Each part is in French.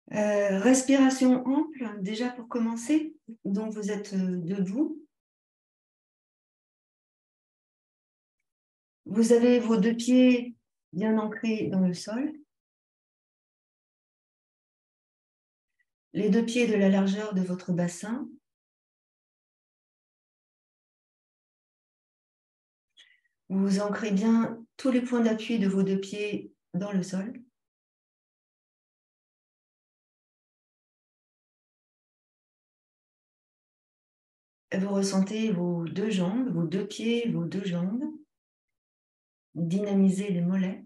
Respiration ample, déjà pour commencer. Donc vous êtes debout. Vous avez vos deux pieds bien ancrés dans le sol. Les deux pieds de la largeur de votre bassin. Vous ancrez bien tous les points d'appui de vos deux pieds dans le sol. Et vous ressentez vos deux jambes, vos deux pieds, vos deux jambes. Dynamisez les mollets.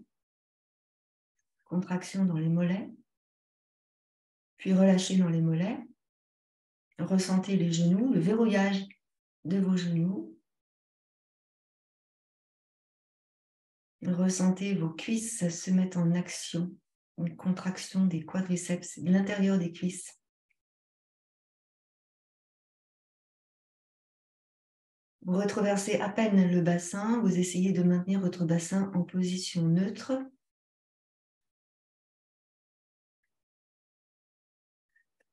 Contraction dans les mollets. Puis relâchez dans les mollets. Ressentez les genoux, le verrouillage de vos genoux. Ressentez vos cuisses se mettre en action, une contraction des quadriceps, de l'intérieur des cuisses. Vous retraversez à peine le bassin, vous essayez de maintenir votre bassin en position neutre.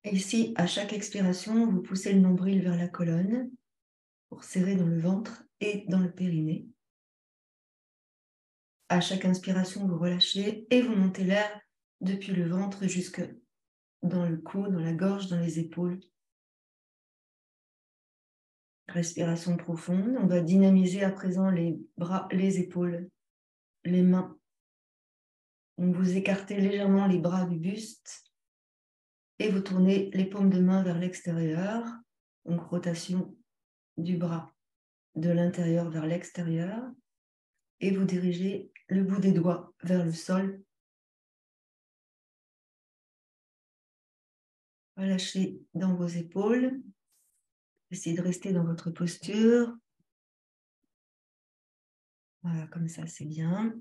Et ici, à chaque expiration, vous poussez le nombril vers la colonne pour serrer dans le ventre et dans le périnée. À chaque inspiration, vous relâchez et vous montez l'air depuis le ventre jusque dans le cou, dans la gorge, dans les épaules. Respiration profonde. On va dynamiser à présent les bras, les épaules, les mains. Donc vous écartez légèrement les bras du buste et vous tournez les paumes de main vers l'extérieur. Donc rotation du bras de l'intérieur vers l'extérieur. Et vous dirigez le bout des doigts vers le sol. Relâchez dans vos épaules. Essayez de rester dans votre posture. Voilà, comme ça, c'est bien.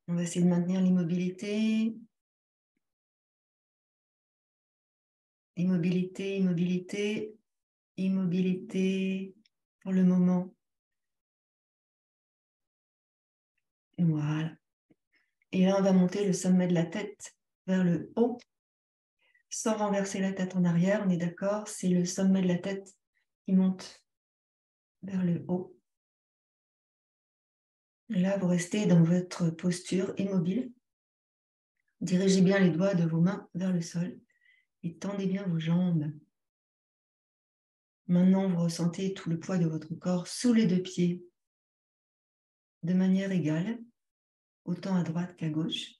On va essayer de maintenir l'immobilité. Immobilité, immobilité, immobilité pour le moment. Voilà. Et là, on va monter le sommet de la tête vers le haut, sans renverser la tête en arrière, on est d'accord, c'est le sommet de la tête qui monte vers le haut. Et là, vous restez dans votre posture immobile. Dirigez bien les doigts de vos mains vers le sol et tendez bien vos jambes. Maintenant, vous ressentez tout le poids de votre corps sous les deux pieds, de manière égale, autant à droite qu'à gauche,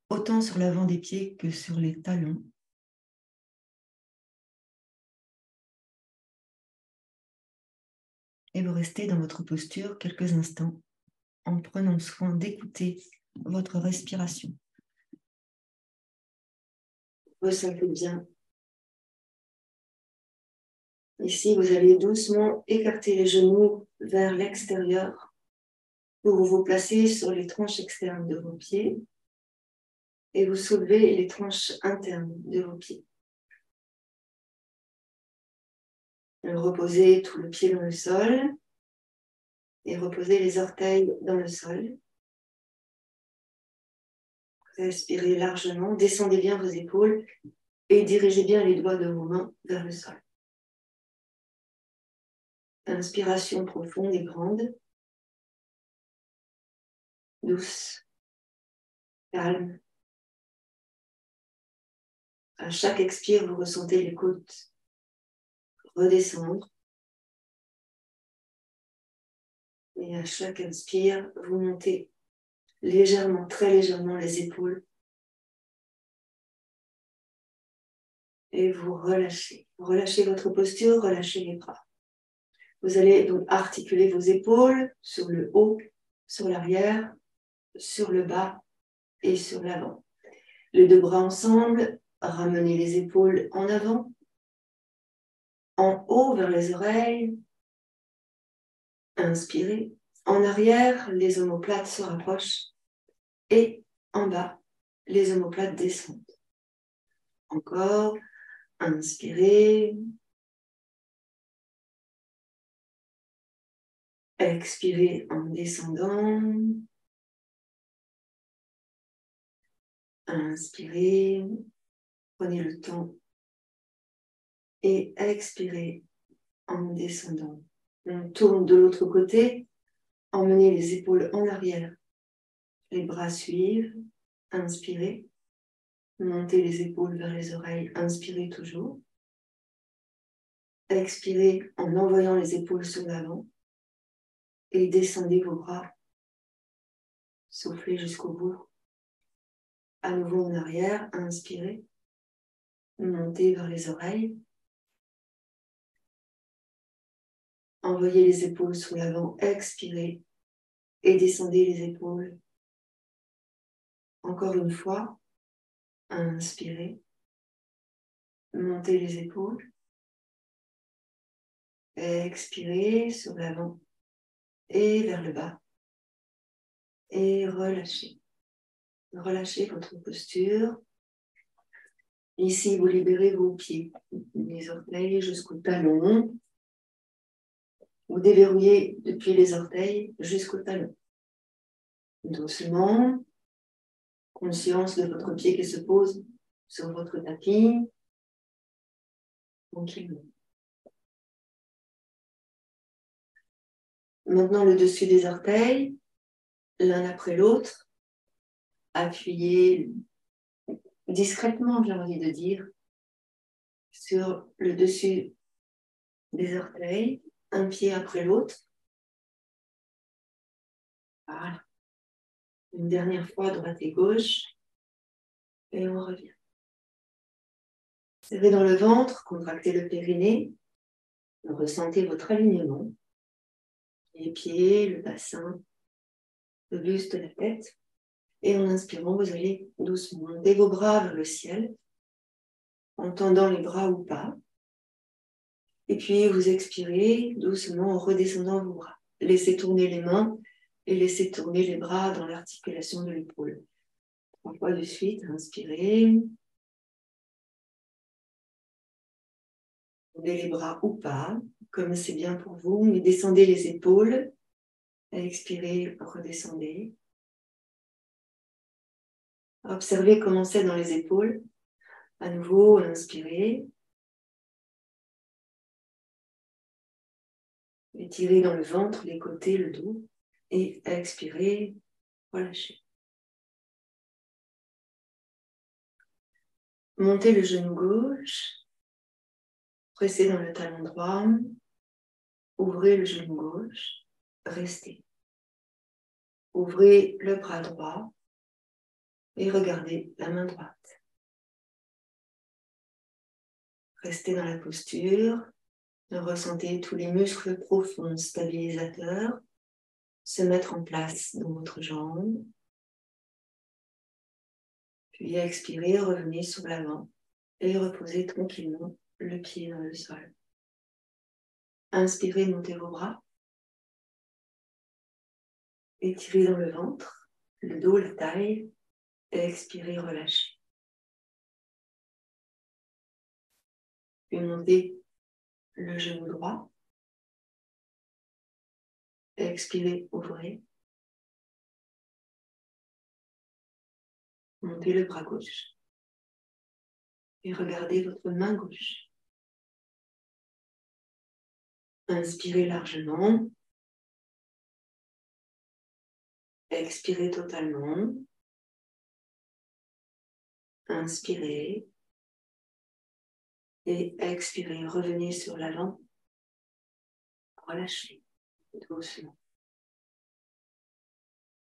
autant sur l'avant des pieds que sur les talons. Et vous restez dans votre posture quelques instants en prenant soin d'écouter votre respiration. Ressentez bien. Ici, vous allez doucement écarter les genoux vers l'extérieur pour vous placer sur les tranches externes de vos pieds et vous soulevez les tranches internes de vos pieds. Reposez tout le pied dans le sol et reposez les orteils dans le sol. Respirez largement, descendez bien vos épaules et dirigez bien les doigts de vos mains vers le sol. Inspiration profonde et grande, douce, calme. À chaque expire, vous ressentez les côtes redescendre. Et à chaque inspire, vous montez légèrement, très légèrement les épaules. Et vous relâchez. Relâchez votre posture, relâchez les bras. Vous allez donc articuler vos épaules sur le haut, sur l'arrière, sur le bas et sur l'avant. Les deux bras ensemble, ramenez les épaules en avant, en haut vers les oreilles. Inspirez. En arrière, les omoplates se rapprochent. Et en bas, les omoplates descendent. Encore, inspirez. Expirez en descendant. Inspirez, prenez le temps et expirez en descendant. On tourne de l'autre côté, emmenez les épaules en arrière. Les bras suivent, inspirez. Montez les épaules vers les oreilles, inspirez toujours. Expirez en envoyant les épaules sur l'avant et descendez vos bras. Soufflez jusqu'au bout. À nouveau en arrière, inspirez. Montez vers les oreilles. Envoyez les épaules sur l'avant, expirez et descendez les épaules. Encore une fois, inspirez. Montez les épaules. Expirez sur l'avant et vers le bas. Et relâchez. Relâchez votre posture. Ici, vous libérez vos pieds, les orteils jusqu'au talon. Vous déverrouillez depuis les orteils jusqu'au talon. Doucement, conscience de votre pied qui se pose sur votre tapis. Tranquillement. Maintenant, le dessus des orteils, l'un après l'autre. Appuyez discrètement, j'ai envie de dire, sur le dessus des orteils, un pied après l'autre. Voilà. Une dernière fois, droite et gauche. Et on revient. Serrez dans le ventre, contractez le périnée. Ressentez votre alignement. Les pieds, le bassin, le buste, la tête. Et en inspirant, vous allez doucement monter vos bras vers le ciel, en tendant les bras ou pas. Et puis vous expirez doucement en redescendant vos bras. Laissez tourner les mains et laissez tourner les bras dans l'articulation de l'épaule. 3 fois de suite, inspirez. Tournez les bras ou pas, comme c'est bien pour vous, mais descendez les épaules. Expirez, redescendez. Observez comment c'est dans les épaules. À nouveau, inspirez. Étirez dans le ventre, les côtés, le dos. Et expirez, relâchez. Montez le genou gauche. Pressez dans le talon droit. Ouvrez le genou gauche. Restez. Ouvrez le bras droit. Et regardez la main droite. Restez dans la posture. Ressentez tous les muscles profonds stabilisateurs se mettre en place dans votre jambe. Puis expirez, revenez sur l'avant et reposez tranquillement le pied dans le sol. Inspirez, montez vos bras. Étirez dans le ventre, le dos, la taille. Et expirez, relâchez. Puis montez le genou droit. Expirez, ouvrez. Montez le bras gauche. Et regardez votre main gauche. Inspirez largement. Expirez totalement. Inspirez. Et expirez. Revenez sur l'avant. Relâchez doucement.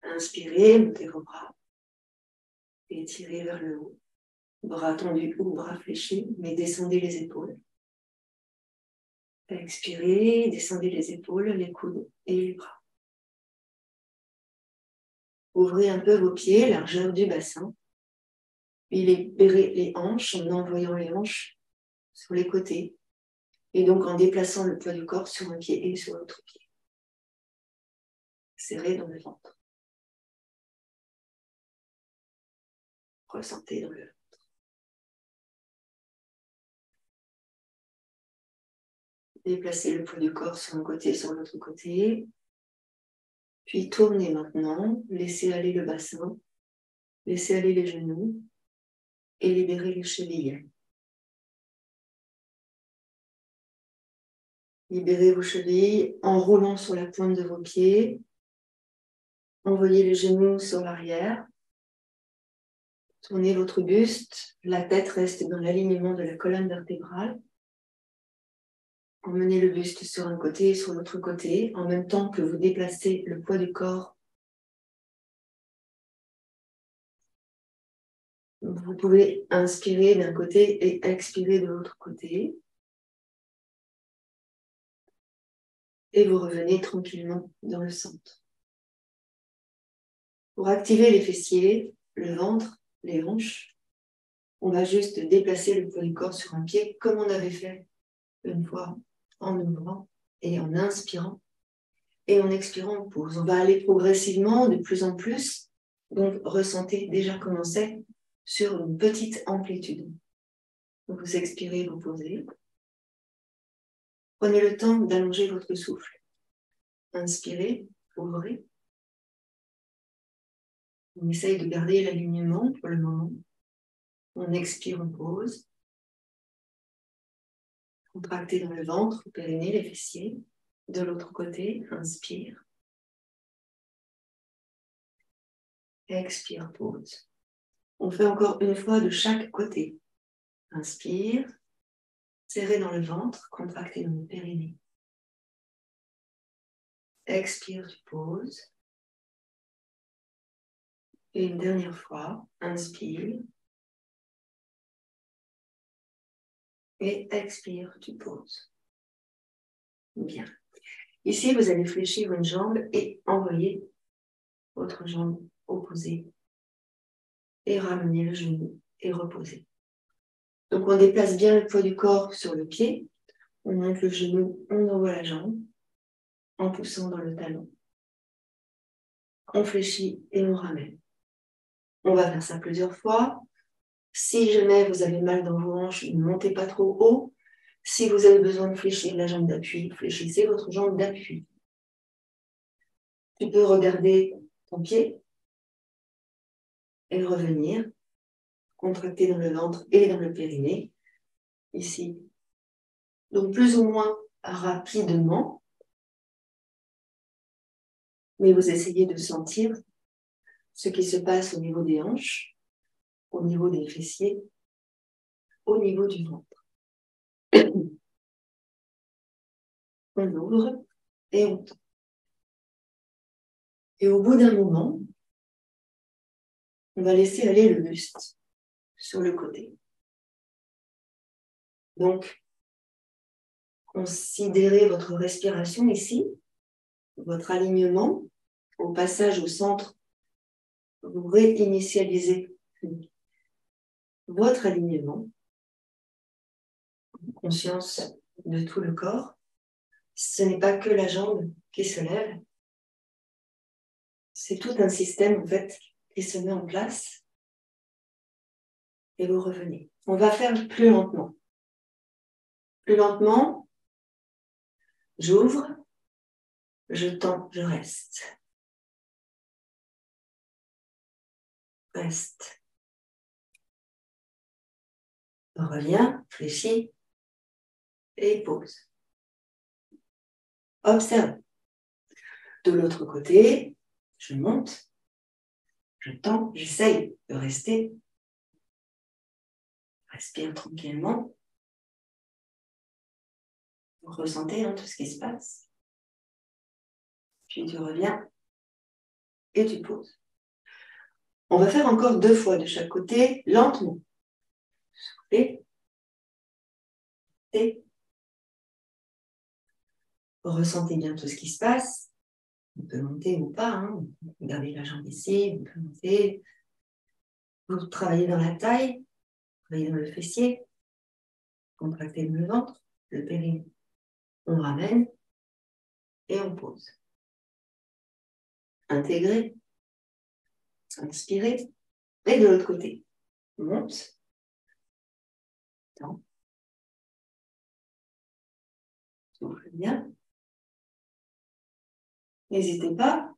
Inspirez, montez vos bras. Étirez vers le haut. Bras tendus ou bras fléchis, mais descendez les épaules. Expirez, descendez les épaules, les coudes et les bras. Ouvrez un peu vos pieds, largeur du bassin. Puis libérez les hanches en envoyant les hanches sur les côtés. Et donc en déplaçant le poids du corps sur un pied et sur l'autre pied. Serrez dans le ventre. Ressentez dans le ventre. Déplacez le poids du corps sur un côté et sur l'autre côté. Puis tournez maintenant. Laissez aller le bassin. Laissez aller les genoux. et libérez les chevilles. Libérez vos chevilles en roulant sur la pointe de vos pieds. Envoyez les genoux sur l'arrière. Tournez votre buste. La tête reste dans l'alignement de la colonne vertébrale. Emmenez le buste sur un côté et sur l'autre côté, en même temps que vous déplacez le poids du corps. Vous pouvez inspirer d'un côté et expirer de l'autre côté. Et vous revenez tranquillement dans le centre. Pour activer les fessiers, le ventre, les hanches, on va juste déplacer le poids du corps sur un pied comme on avait fait une fois en ouvrant et en inspirant. Et en expirant, on pose. On va aller progressivement de plus en plus. Donc, ressentez déjà commencer sur une petite amplitude. Vous expirez, vous posez. Prenez le temps d'allonger votre souffle. Inspirez, ouvrez. On essaye de garder l'alignement pour le moment. On expire, on pose. Contractez dans le ventre, périnée, les fessiers. De l'autre côté, inspire. Expire, pose. On fait encore une fois de chaque côté. Inspire. Serrez dans le ventre, contractez dans le périnée. Expire, tu poses. Et une dernière fois, inspire. Et expire, tu poses. Bien. Ici, vous allez fléchir une jambe et envoyer votre jambe opposée. Et ramener le genou et reposer. Donc, on déplace bien le poids du corps sur le pied. On monte le genou, on envoie la jambe en poussant dans le talon. On fléchit et on ramène. On va faire ça plusieurs fois. Si jamais vous avez mal dans vos hanches, ne montez pas trop haut. Si vous avez besoin de fléchir la jambe d'appui, fléchissez votre jambe d'appui. Tu peux regarder ton pied et revenir, contracter dans le ventre et dans le périnée, ici. Donc plus ou moins rapidement, mais vous essayez de sentir ce qui se passe au niveau des hanches, au niveau des fessiers, au niveau du ventre. On ouvre et on tend. Et au bout d'un moment, on va laisser aller le buste sur le côté. Donc, considérez votre respiration ici, votre alignement. Au passage au centre, vous réinitialisez votre alignement, conscience de tout le corps. Ce n'est pas que la jambe qui se lève, c'est tout un système en fait qui se met en place et vous revenez. On va faire plus lentement. Plus lentement, j'ouvre, je tends, je reste. Reste. On revient, fléchit et pose. Observe. De l'autre côté, je monte, je tends, j'essaye de rester. Respire tranquillement. Vous ressentez tout ce qui se passe. Puis tu reviens et tu poses. On va faire encore 2 fois de chaque côté, lentement. Soufflez. Et ressentez bien tout ce qui se passe. On peut monter ou pas. Hein. Vous pouvez garder la jambe ici, vous pouvez monter. Vous travaillez dans la taille, vous travaillez dans le fessier. Contractez le ventre, le périnée. On ramène et on pose. Intégrez. Inspirez. Et de l'autre côté. On monte. Tend. Souffle bien. N'hésitez pas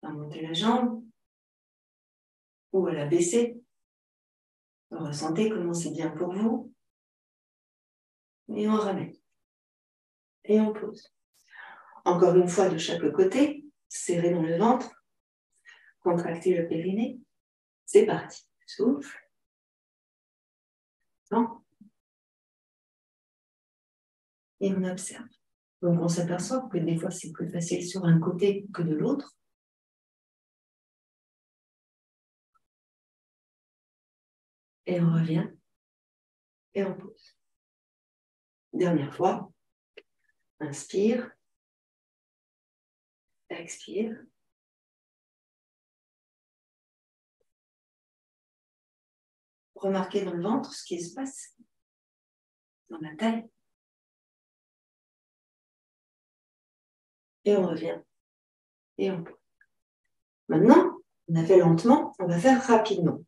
à monter la jambe ou à la baisser. Ressentez comment c'est bien pour vous. Et on ramène. Et on pose. Encore une fois de chaque côté, serrez dans le ventre, contractez le périnée. C'est parti. Souffle. Non. Et on observe. Donc on s'aperçoit que des fois c'est plus facile sur un côté que de l'autre. Et on revient. Et on pose. Dernière fois. Inspire. Expire. Remarquez dans le ventre ce qui se passe. Dans la taille. Et on revient. Et on pose. Maintenant, on a fait lentement, on va faire rapidement.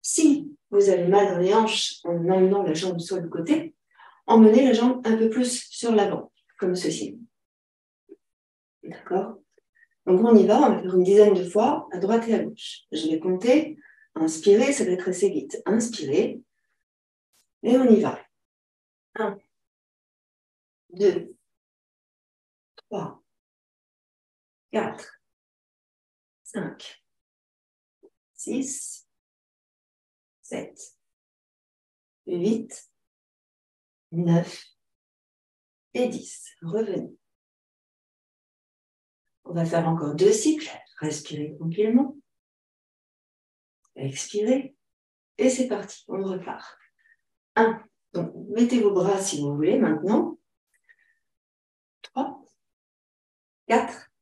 Si vous avez mal dans les hanches en emmenant la jambe sur le côté, emmenez la jambe un peu plus sur l'avant, comme ceci. D'accord? Donc on y va, on va faire une dizaine de fois, à droite et à gauche. Je vais compter. Inspirez, ça va être assez vite. Inspirez. Et on y va. 1, 2, 3, 4, 5, 6, 7, 8, 9 et 10. Revenez. On va faire encore 2 cycles. Respirez tranquillement. Expirez. Et c'est parti, on repart. 1. Donc, mettez vos bras si vous voulez maintenant. 3, 4,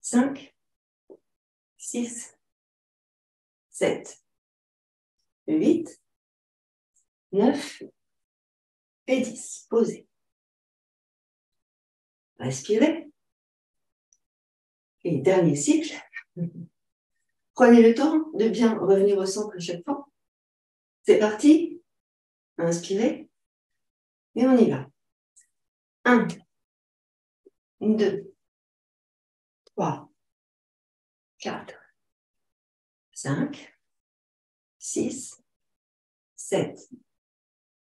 5, 6, 7, 8, 9 et 10. Posez. Respirez. Et dernier cycle. Prenez le temps de bien revenir au centre à chaque fois. C'est parti. Inspirez. Et on y va. 1, 2, 3, 4, 5, 6, 7,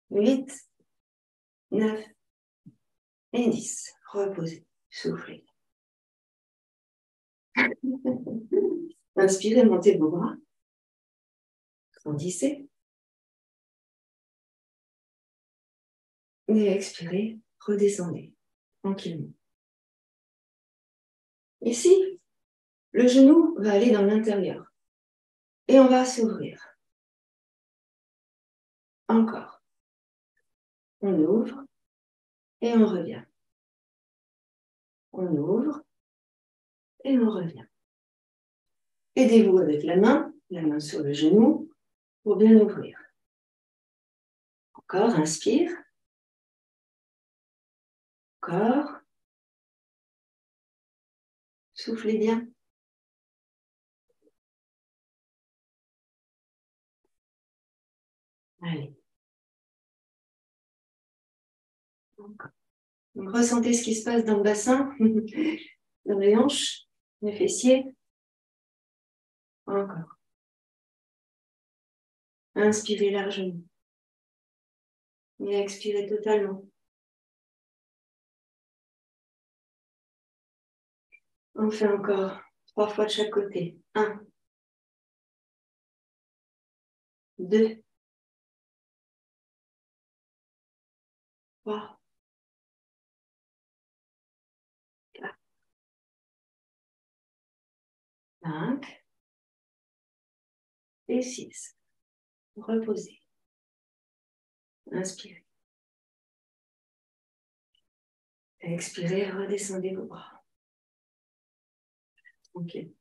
8, 9 et 10. Reposez. Soufflez. Inspirez, montez vos bras. Grandissez. Et expirez, redescendez tranquillement. Ici, le genou va aller dans l'intérieur. Et on va s'ouvrir. Encore. On ouvre et on revient. On ouvre et on revient. Aidez-vous avec la main sur le genou, pour bien ouvrir. Encore, inspire. Encore. Soufflez bien. Allez. Encore. Donc, ressentez ce qui se passe dans le bassin, dans les hanches, les fessiers. Encore. Inspirez largement. Et expirez totalement. On fait encore 3 fois de chaque côté. 1, 2, 3, 4, 5 et 6. Reposez. Inspirez. Expirez, redescendez vos bras. Tranquille.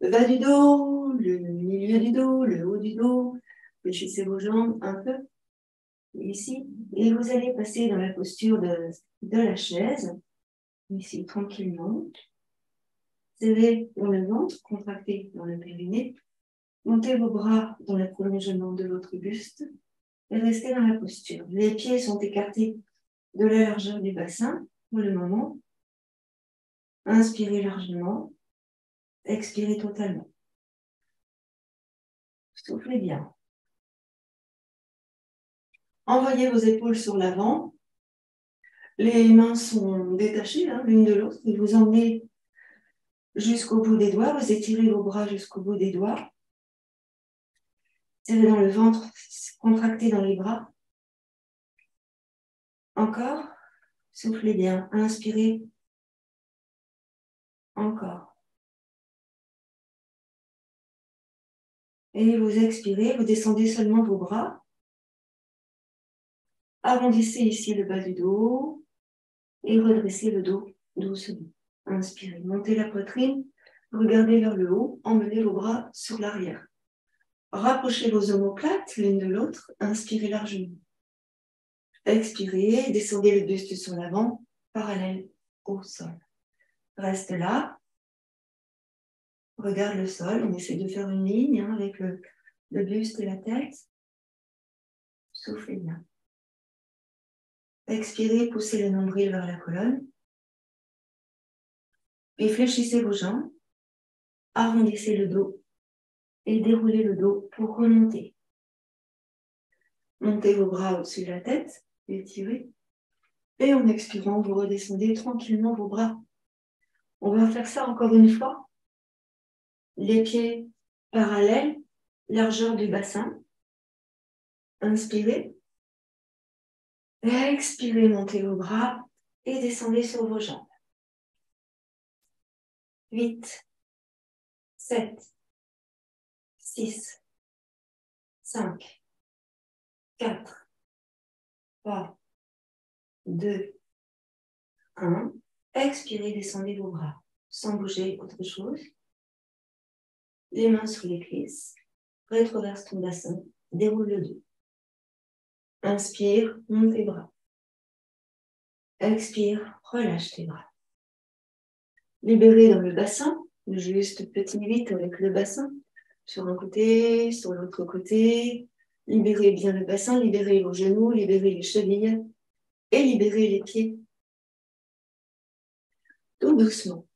Le bas du dos, le milieu du dos, le haut du dos. Fléchissez vos jambes un peu. Ici. Et vous allez passer dans la posture de la chaise. Ici, tranquillement. Serrez dans le ventre, contractez dans le périnée. Montez vos bras dans le prolongement de votre buste. Et restez dans la posture. Les pieds sont écartés de la largeur du bassin pour le moment. Inspirez largement. Expirez totalement. Soufflez bien. Envoyez vos épaules sur l'avant. Les mains sont détachées l'une de l'autre et vous emmenez jusqu'au bout des doigts. Vous étirez vos bras jusqu'au bout des doigts. Serrez dans le ventre, contractez dans les bras. Encore. Soufflez bien. Inspirez. Encore. Et vous expirez, vous descendez seulement vos bras. Arrondissez ici le bas du dos et redressez le dos doucement. Inspirez, montez la poitrine, regardez vers le haut, emmenez vos bras sur l'arrière. Rapprochez vos omoplates l'une de l'autre, inspirez largement. Expirez, descendez le buste sur l'avant, parallèle au sol. Reste là. Regarde le sol, on essaie de faire une ligne avec le buste et la tête. Soufflez bien. Expirez, poussez le nombril vers la colonne. Et fléchissez vos jambes. Arrondissez le dos et déroulez le dos pour remonter. Montez vos bras au-dessus de la tête, étirez. Et en expirant, vous redescendez tranquillement vos bras. On va faire ça encore une fois. Les pieds parallèles, largeur du bassin. Inspirez. Expirez, montez vos bras et descendez sur vos jambes. 8, 7, 6, 5, 4, 3, 2, 1. Expirez, descendez vos bras sans bouger autre chose. Les mains sur les cuisses. Rétroverse ton bassin. Déroule le dos. Inspire, monte tes bras. Expire, relâche tes bras. Libérez dans le bassin, juste petit 8 avec le bassin, sur un côté, sur l'autre côté. Libérez bien le bassin, libérez vos genoux, libérez les chevilles et libérez les pieds. Tout doucement.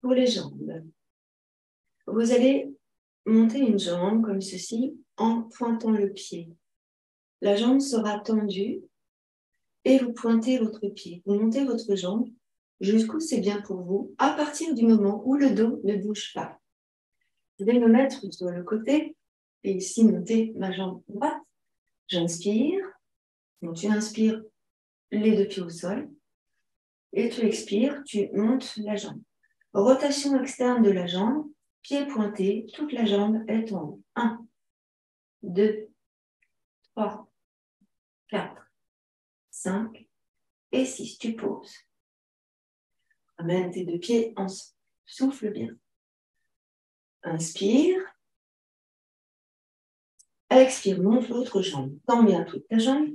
Pour les jambes. Vous allez monter une jambe comme ceci en pointant le pied. La jambe sera tendue et vous pointez votre pied. Vous montez votre jambe jusqu'où c'est bien pour vous, à partir du moment où le dos ne bouge pas. Je vais me mettre sur le côté et ici monter ma jambe droite. J'inspire. Donc tu inspires les deux pieds au sol et tu expires, tu montes la jambe. Rotation externe de la jambe, pied pointé, toute la jambe est en haut. 1, 2, 3, 4, 5 et 6. Tu poses. Amène tes deux pieds ensemble. Souffle bien. Inspire. Expire, monte l'autre jambe. Tends bien toute ta jambe.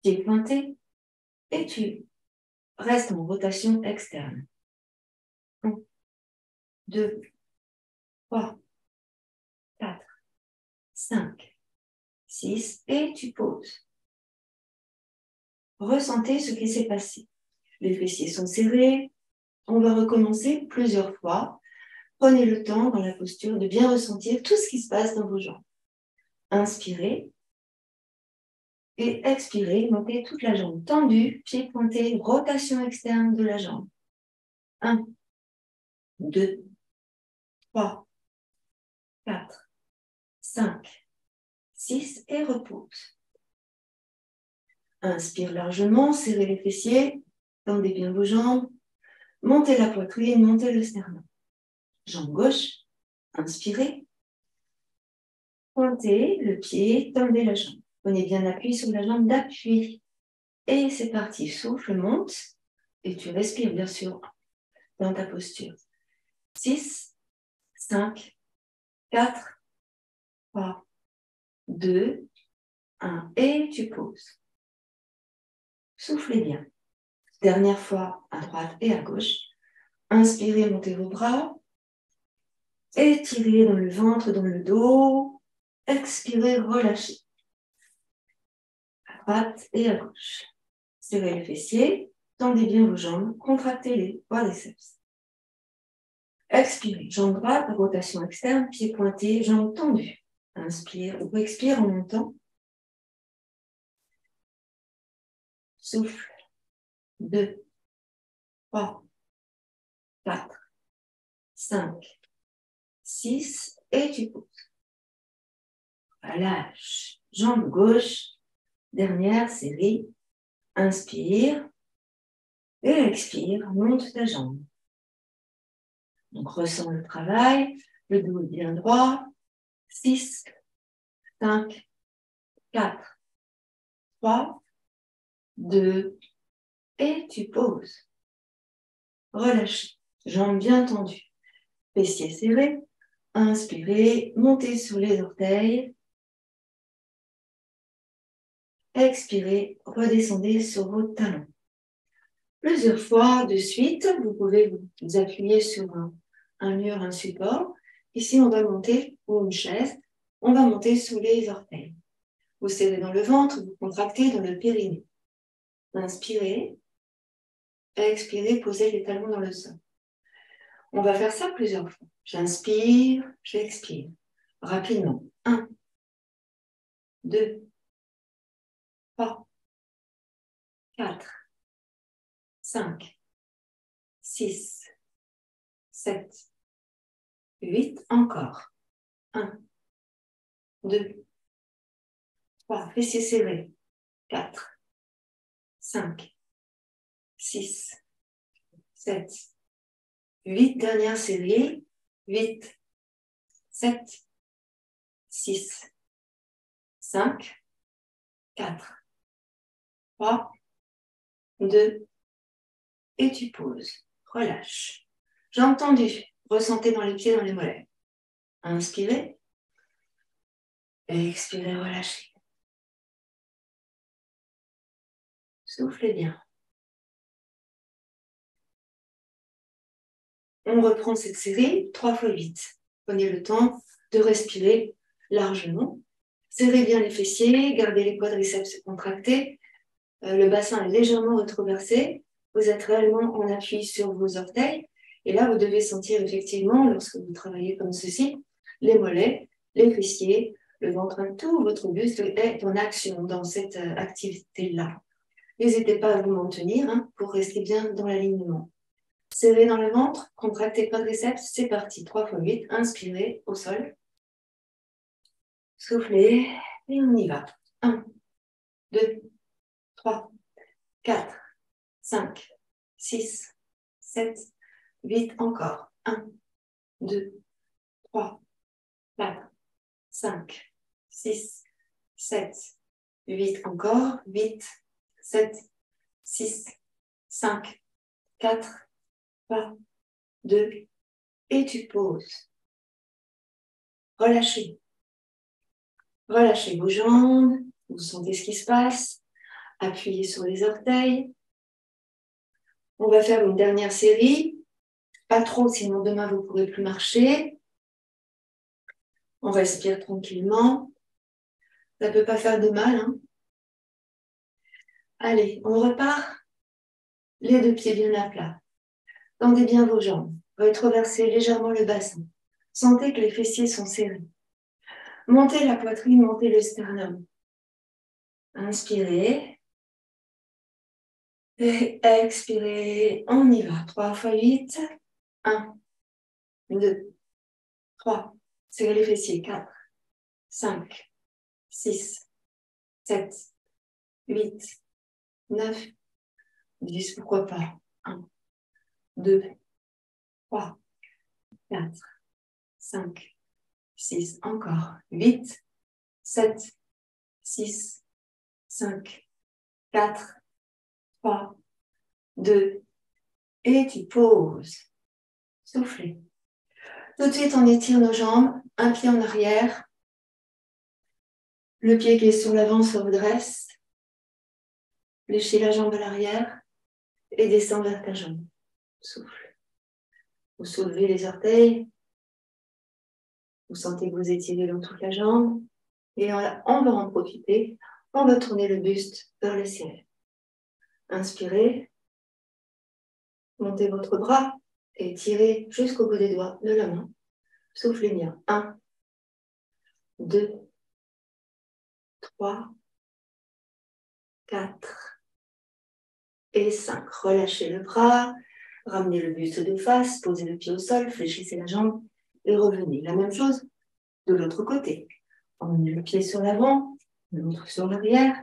Pied pointé. Et tu restes en rotation externe. 1, 2, 3, 4, 5, 6. Et tu poses. Ressentez ce qui s'est passé. Les fessiers sont serrés. On va recommencer plusieurs fois. Prenez le temps dans la posture de bien ressentir tout ce qui se passe dans vos jambes. Inspirez et expirez. Montez toute la jambe tendue, pied pointé, rotation externe de la jambe. 1, 2, 3, 4, 5, 6 et repose. Inspire largement, serrez les fessiers, tendez bien vos jambes, montez la poitrine, montez le sternum. Jambe gauche, inspirez, pointez le pied, tendez la jambe. Prenez bien appui sur la jambe d'appui. Et c'est parti, souffle, monte, et tu respires bien sûr dans ta posture. 6, 5, 4, 3, 2, 1, et tu poses. Soufflez bien. Dernière fois, à droite et à gauche. Inspirez, montez vos bras. Étirez dans le ventre, dans le dos. Expirez, relâchez. À droite et à gauche. Serrez les fessiers. Tendez bien vos jambes. Contractez les quadriceps. Expirez. Jambe droite, rotation externe, pied pointé, jambes tendues. Inspire ou expire en montant. Souffle. 2, 3, 4, 5, 6 et tu poses. Relâche. Jambe gauche. Dernière série. Inspire. Et expire. Monte ta jambe. Donc ressens le travail. Le dos est bien droit. 6, 5, 4, 3, 2 et tu poses. Relâche. Jambes bien tendues. Fessiers serrés. Inspirez. Montez sur les orteils. Expirez. Redescendez sur vos talons. Plusieurs fois de suite, vous pouvez vous appuyer sur un mur, un support. Ici, on va monter, ou une chaise, on va monter sous les orteils. Vous serrez dans le ventre, vous contractez dans le périnée. Inspirez, expirez, posez les talons dans le sol. On va faire ça plusieurs fois. J'inspire, j'expire. Rapidement. 1, 2, 3, 4, 5, 6, 7, 8, encore. 1, 2, 3, fessiers serrés. 4, 5, 6, 7, 8, dernière série. 8, 7, 6, 5, 4, 3, 2, et tu poses. Relâche. Jambes tendues. Ressentez dans les pieds, dans les mollets. Inspirez. Expirez, relâchez. Soufflez bien. On reprend cette série 3 fois 8. Prenez le temps de respirer largement. Serrez bien les fessiers, gardez les quadriceps contractés. Le bassin est légèrement retroversé. Vous êtes réellement en appui sur vos orteils. Et là, vous devez sentir effectivement, lorsque vous travaillez comme ceci, les mollets, les fessiers, le ventre, tout votre buste est en action dans cette activité-là. N'hésitez pas à vous maintenir pour rester bien dans l'alignement. Serrez dans le ventre, contractez quadriceps, c'est parti. 3 fois 8, inspirez au sol. Soufflez et on y va. 1, 2, 3, 4, 5, 6, 7, 8, encore. 1, 2, 3, 4, 5, 6, 7, 8, encore. 8, 7, 6, 5, 4, 3, 2, et tu poses. Relâchez. Relâchez vos jambes, vous sentez ce qui se passe. Appuyez sur les orteils. On va faire une dernière série. Pas trop, sinon demain vous ne pourrez plus marcher. On respire tranquillement. Ça ne peut pas faire de mal. Allez, on repart. Les 2 pieds bien à plat. Tendez bien vos jambes. Retroversez légèrement le bassin. Sentez que les fessiers sont serrés. Montez la poitrine, montez le sternum. Inspirez. Et expirez. On y va. 3 fois 8. 1, 2, 3. Serrez les fessiers. 4, 5, 6, 7, 8, 9, 10. Pourquoi pas. 1, 2, 3, 4, 5, 6. Encore. 8, 7, 6, 5, 4, 3, 2, et tu poses. Soufflez. Tout de suite, on étire nos jambes, un pied en arrière. Le pied qui est sur l'avant se redresse. Fléchis la jambe à l'arrière et descends vers ta jambe. Souffle. Vous soulevez les orteils. Vous sentez que vous étirez dans toute la jambe. Et on va en profiter. On va tourner le buste vers le ciel. Inspirez. Montez votre bras et tirez jusqu'au bout des doigts de la main. Soufflez bien. 1, 2, 3, 4 et 5. Relâchez le bras, ramenez le buste de face, posez le pied au sol, fléchissez la jambe et revenez. La même chose de l'autre côté. Emmenez le pied sur l'avant, l'autre sur l'arrière.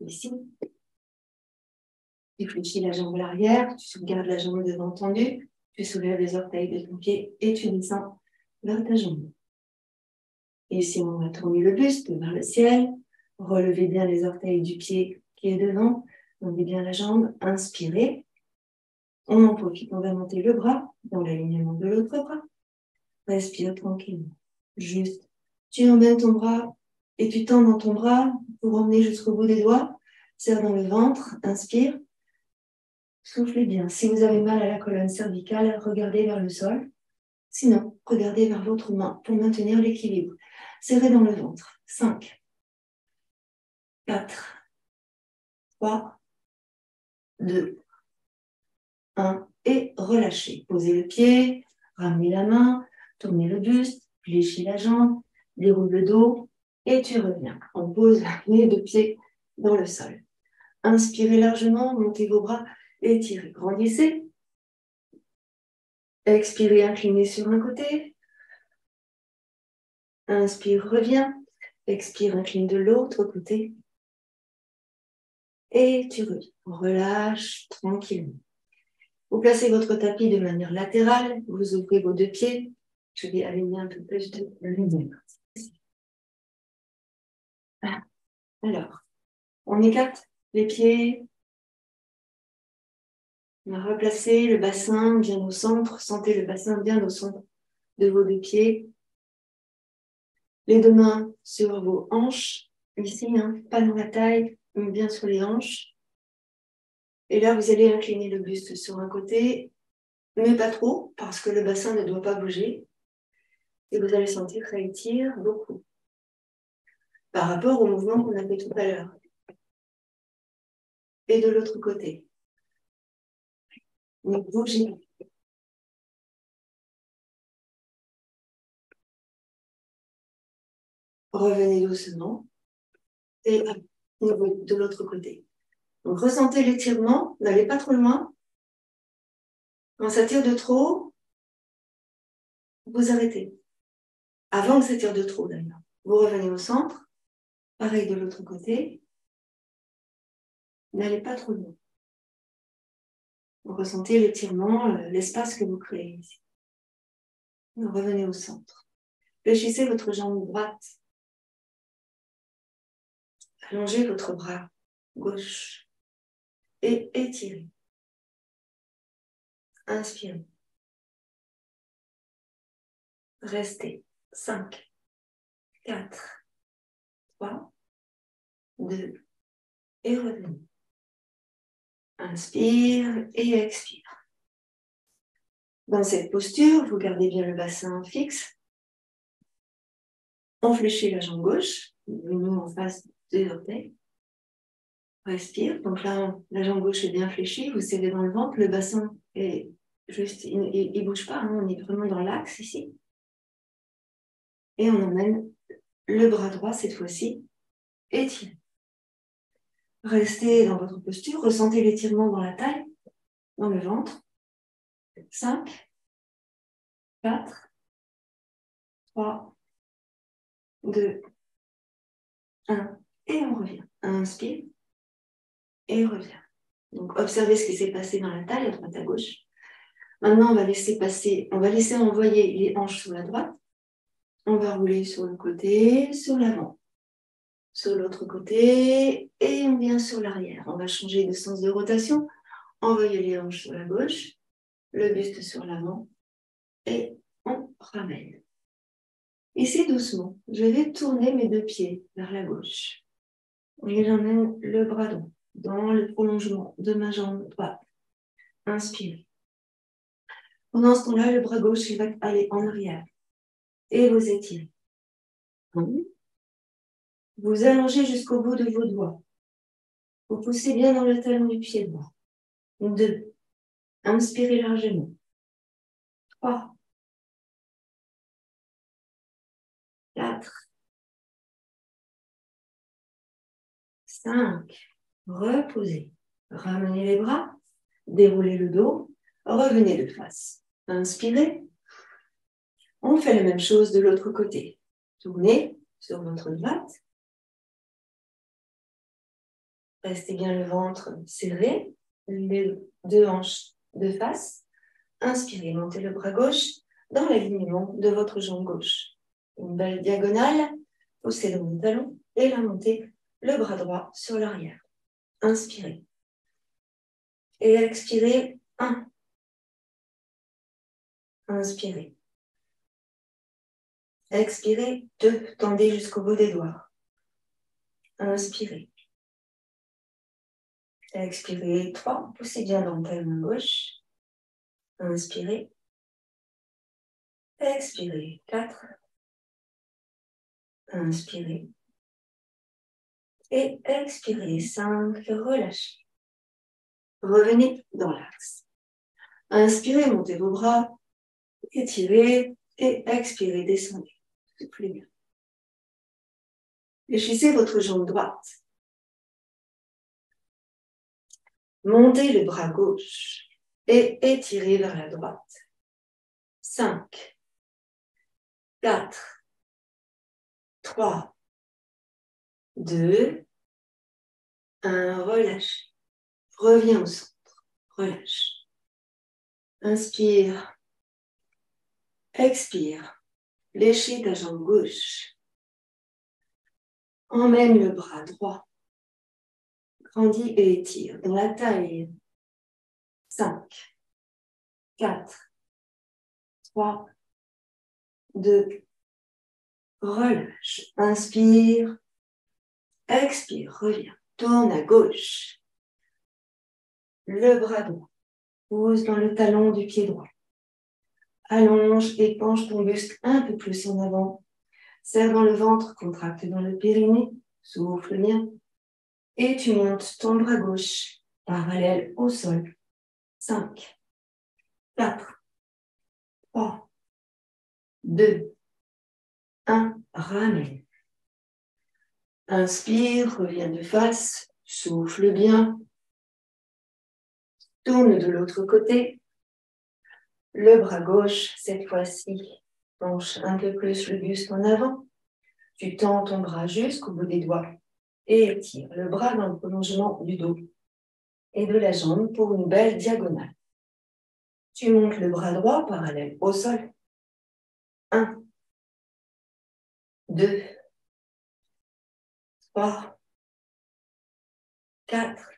Ici. Tu fléchis la jambe à l'arrière, tu sauvegardes la jambe devant tendue, tu soulèves les orteils de ton pied et tu descends vers ta jambe. Et ici, on va tourner le buste vers le ciel. Relevez bien les orteils du pied qui est devant. Tendez bien la jambe. Inspirez. On en profite, on va monter le bras dans l'alignement de l'autre bras. Respire tranquillement. Juste, tu emmènes ton bras et tu tends dans ton bras pour emmener jusqu'au bout des doigts. Serre dans le ventre. Inspire. Soufflez bien. Si vous avez mal à la colonne cervicale, regardez vers le sol. Sinon, regardez vers votre main pour maintenir l'équilibre. Serrez dans le ventre. 5, 4, 3, 2, 1 et relâchez. Posez le pied, ramenez la main, tournez le buste, fléchis la jambe, déroule le dos et tu reviens. On pose les deux pieds dans le sol. Inspirez largement, montez vos bras, étirez, grandissez. Expirez, inclinez sur un côté. Inspire, reviens. Expire, incline de l'autre côté. Et tu reviens. Relâche tranquillement. Vous placez votre tapis de manière latérale. Vous ouvrez vos deux pieds. Je vais aligner un peu plus de lumière. Alors, on écarte les pieds. On a replacé le bassin bien au centre. Sentez le bassin bien au centre de vos deux pieds. Les deux mains sur vos hanches. Ici, pas dans la taille, mais bien sur les hanches. Et là, vous allez incliner le buste sur un côté, mais pas trop, parce que le bassin ne doit pas bouger. Et vous allez sentir que ça étire beaucoup par rapport au mouvement qu'on a fait tout à l'heure. Et de l'autre côté. Donc, bougez. Revenez doucement. Et de l'autre côté. Donc, ressentez l'étirement. N'allez pas trop loin. Quand ça tire de trop, vous arrêtez. Avant que ça tire de trop, d'ailleurs. Vous revenez au centre. Pareil de l'autre côté. N'allez pas trop loin. Vous ressentez l'étirement, l'espace que vous créez ici. Revenez au centre. Fléchissez votre jambe droite. Allongez votre bras gauche et étirez. Inspirez. Restez. 5, 4, 3, 2 et revenez. Inspire et expire. Dans cette posture, vous gardez bien le bassin fixe. On fléchit la jambe gauche, nous en face des orteils. Respire. Donc là, la jambe gauche est bien fléchie, vous serrez dans le ventre, le bassin est juste, il ne bouge pas, on est vraiment dans l'axe ici. Et on emmène le bras droit cette fois-ci, étiré. Restez dans votre posture, ressentez l'étirement dans la taille, dans le ventre. 5, 4, 3, 2, 1, et on revient. Inspire et revient. Donc observez ce qui s'est passé dans la taille, à droite à gauche. Maintenant, on va laisser envoyer les hanches sur la droite. On va rouler sur le côté, sur l'avant, sur l'autre côté, et on vient sur l'arrière. On va changer de sens de rotation. Envoyer les hanches sur la gauche, le buste sur l'avant, et on ramène. Ici, doucement, je vais tourner mes deux pieds vers la gauche. Et j'emmène le bras droit dans le prolongement de ma jambe droite. Inspirez. Pendant ce temps-là, le bras gauche il va aller en arrière. Et vous étirez. Vous allongez jusqu'au bout de vos doigts. Vous poussez bien dans le talon du pied droit. 2. Inspirez largement. 3. 4, 5. Reposez. Ramenez les bras, déroulez le dos, revenez de face. Inspirez. On fait la même chose de l'autre côté. Tournez sur votre droite. Restez bien le ventre serré, les deux hanches de face. Inspirez, montez le bras gauche dans l'alignement de votre jambe gauche. Une belle diagonale, poussez dans le talon et la montée, le bras droit sur l'arrière. Inspirez. Et expirez, 1. Inspirez. Expirez, 2. Tendez jusqu'au bout des doigts. Inspirez. Expirez, 3. Poussez bien dans le talon gauche. Inspirez. Expirez, 4. Inspirez. Et expirez, 5. Relâchez. Revenez dans l'axe. Inspirez, montez vos bras. Étirez et expirez, descendez. C'est plus bien. Fléchissez votre jambe droite. Montez le bras gauche et étirez vers la droite. 5, 4, 3, 2, 1. Relâchez. Reviens au centre. Relâche. Inspire. Expire. Fléchis ta jambe gauche. Emmène le bras droit. Grandis et étire dans la taille. 5, 4, 3, 2, relâche. Inspire. Expire. Reviens. Tourne à gauche. Le bras droit. Pousse dans le talon du pied droit. Allonge et penche ton buste un peu plus en avant. Serre dans le ventre, contracte dans le périnée. Souffle bien. Et tu montes ton bras gauche parallèle au sol. 5, 4, 3, 2, 1. Ramène. Inspire, reviens de face. Souffle bien. Tourne de l'autre côté. Le bras gauche, cette fois-ci, penche un peu plus le buste en avant. Tu tends ton bras jusqu'au bout des doigts et étire le bras dans le prolongement du dos et de la jambe pour une belle diagonale. Tu montes le bras droit parallèle au sol. 1, 2, 3, 4,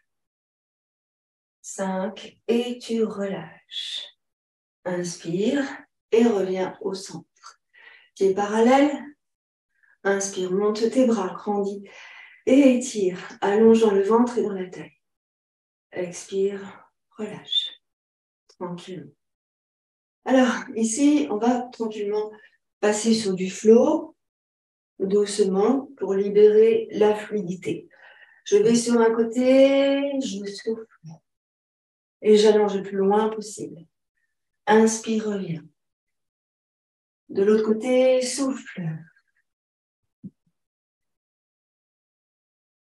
5 et tu relâches. Inspire et reviens au centre. Pieds parallèles. Inspire, monte tes bras, grandis et étire, allongeant le ventre et dans la taille. Expire, relâche, tranquillement. Alors, ici, on va tranquillement passer sur du flow, doucement, pour libérer la fluidité. Je vais sur un côté, je souffle et j'allonge le plus loin possible. Inspire, reviens. De l'autre côté, souffle.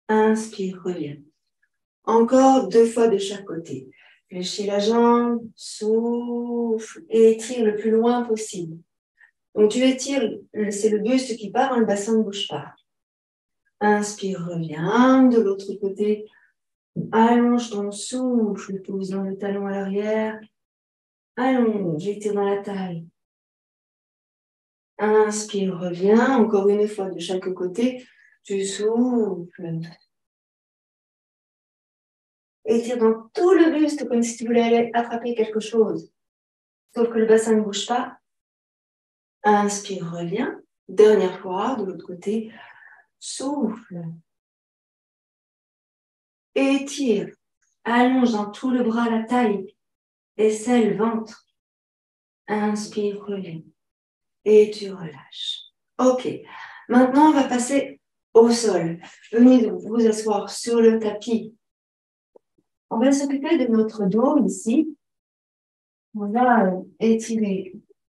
Inspire, reviens. Encore 2 fois de chaque côté. Fléchis la jambe, souffle et étire le plus loin possible. Donc tu étires, c'est le buste qui part, le bassin ne bouge pas. Inspire, reviens. De l'autre côté, allonge ton souffle, pose dans le talon à l'arrière. Allonge, étire dans la taille. Inspire, reviens. Encore une fois de chaque côté. Tu souffles. Étire dans tout le buste comme si tu voulais aller attraper quelque chose. Sauf que le bassin ne bouge pas. Inspire, reviens. Dernière fois, de l'autre côté. Souffle. Étire. Allonge dans tout le bras, la taille. Aisselle, ventre. Inspire, reviens. Et tu relâches. Ok. Maintenant, on va passer au sol. Venez vous asseoir sur le tapis. On va s'occuper de notre dos ici. On va étirer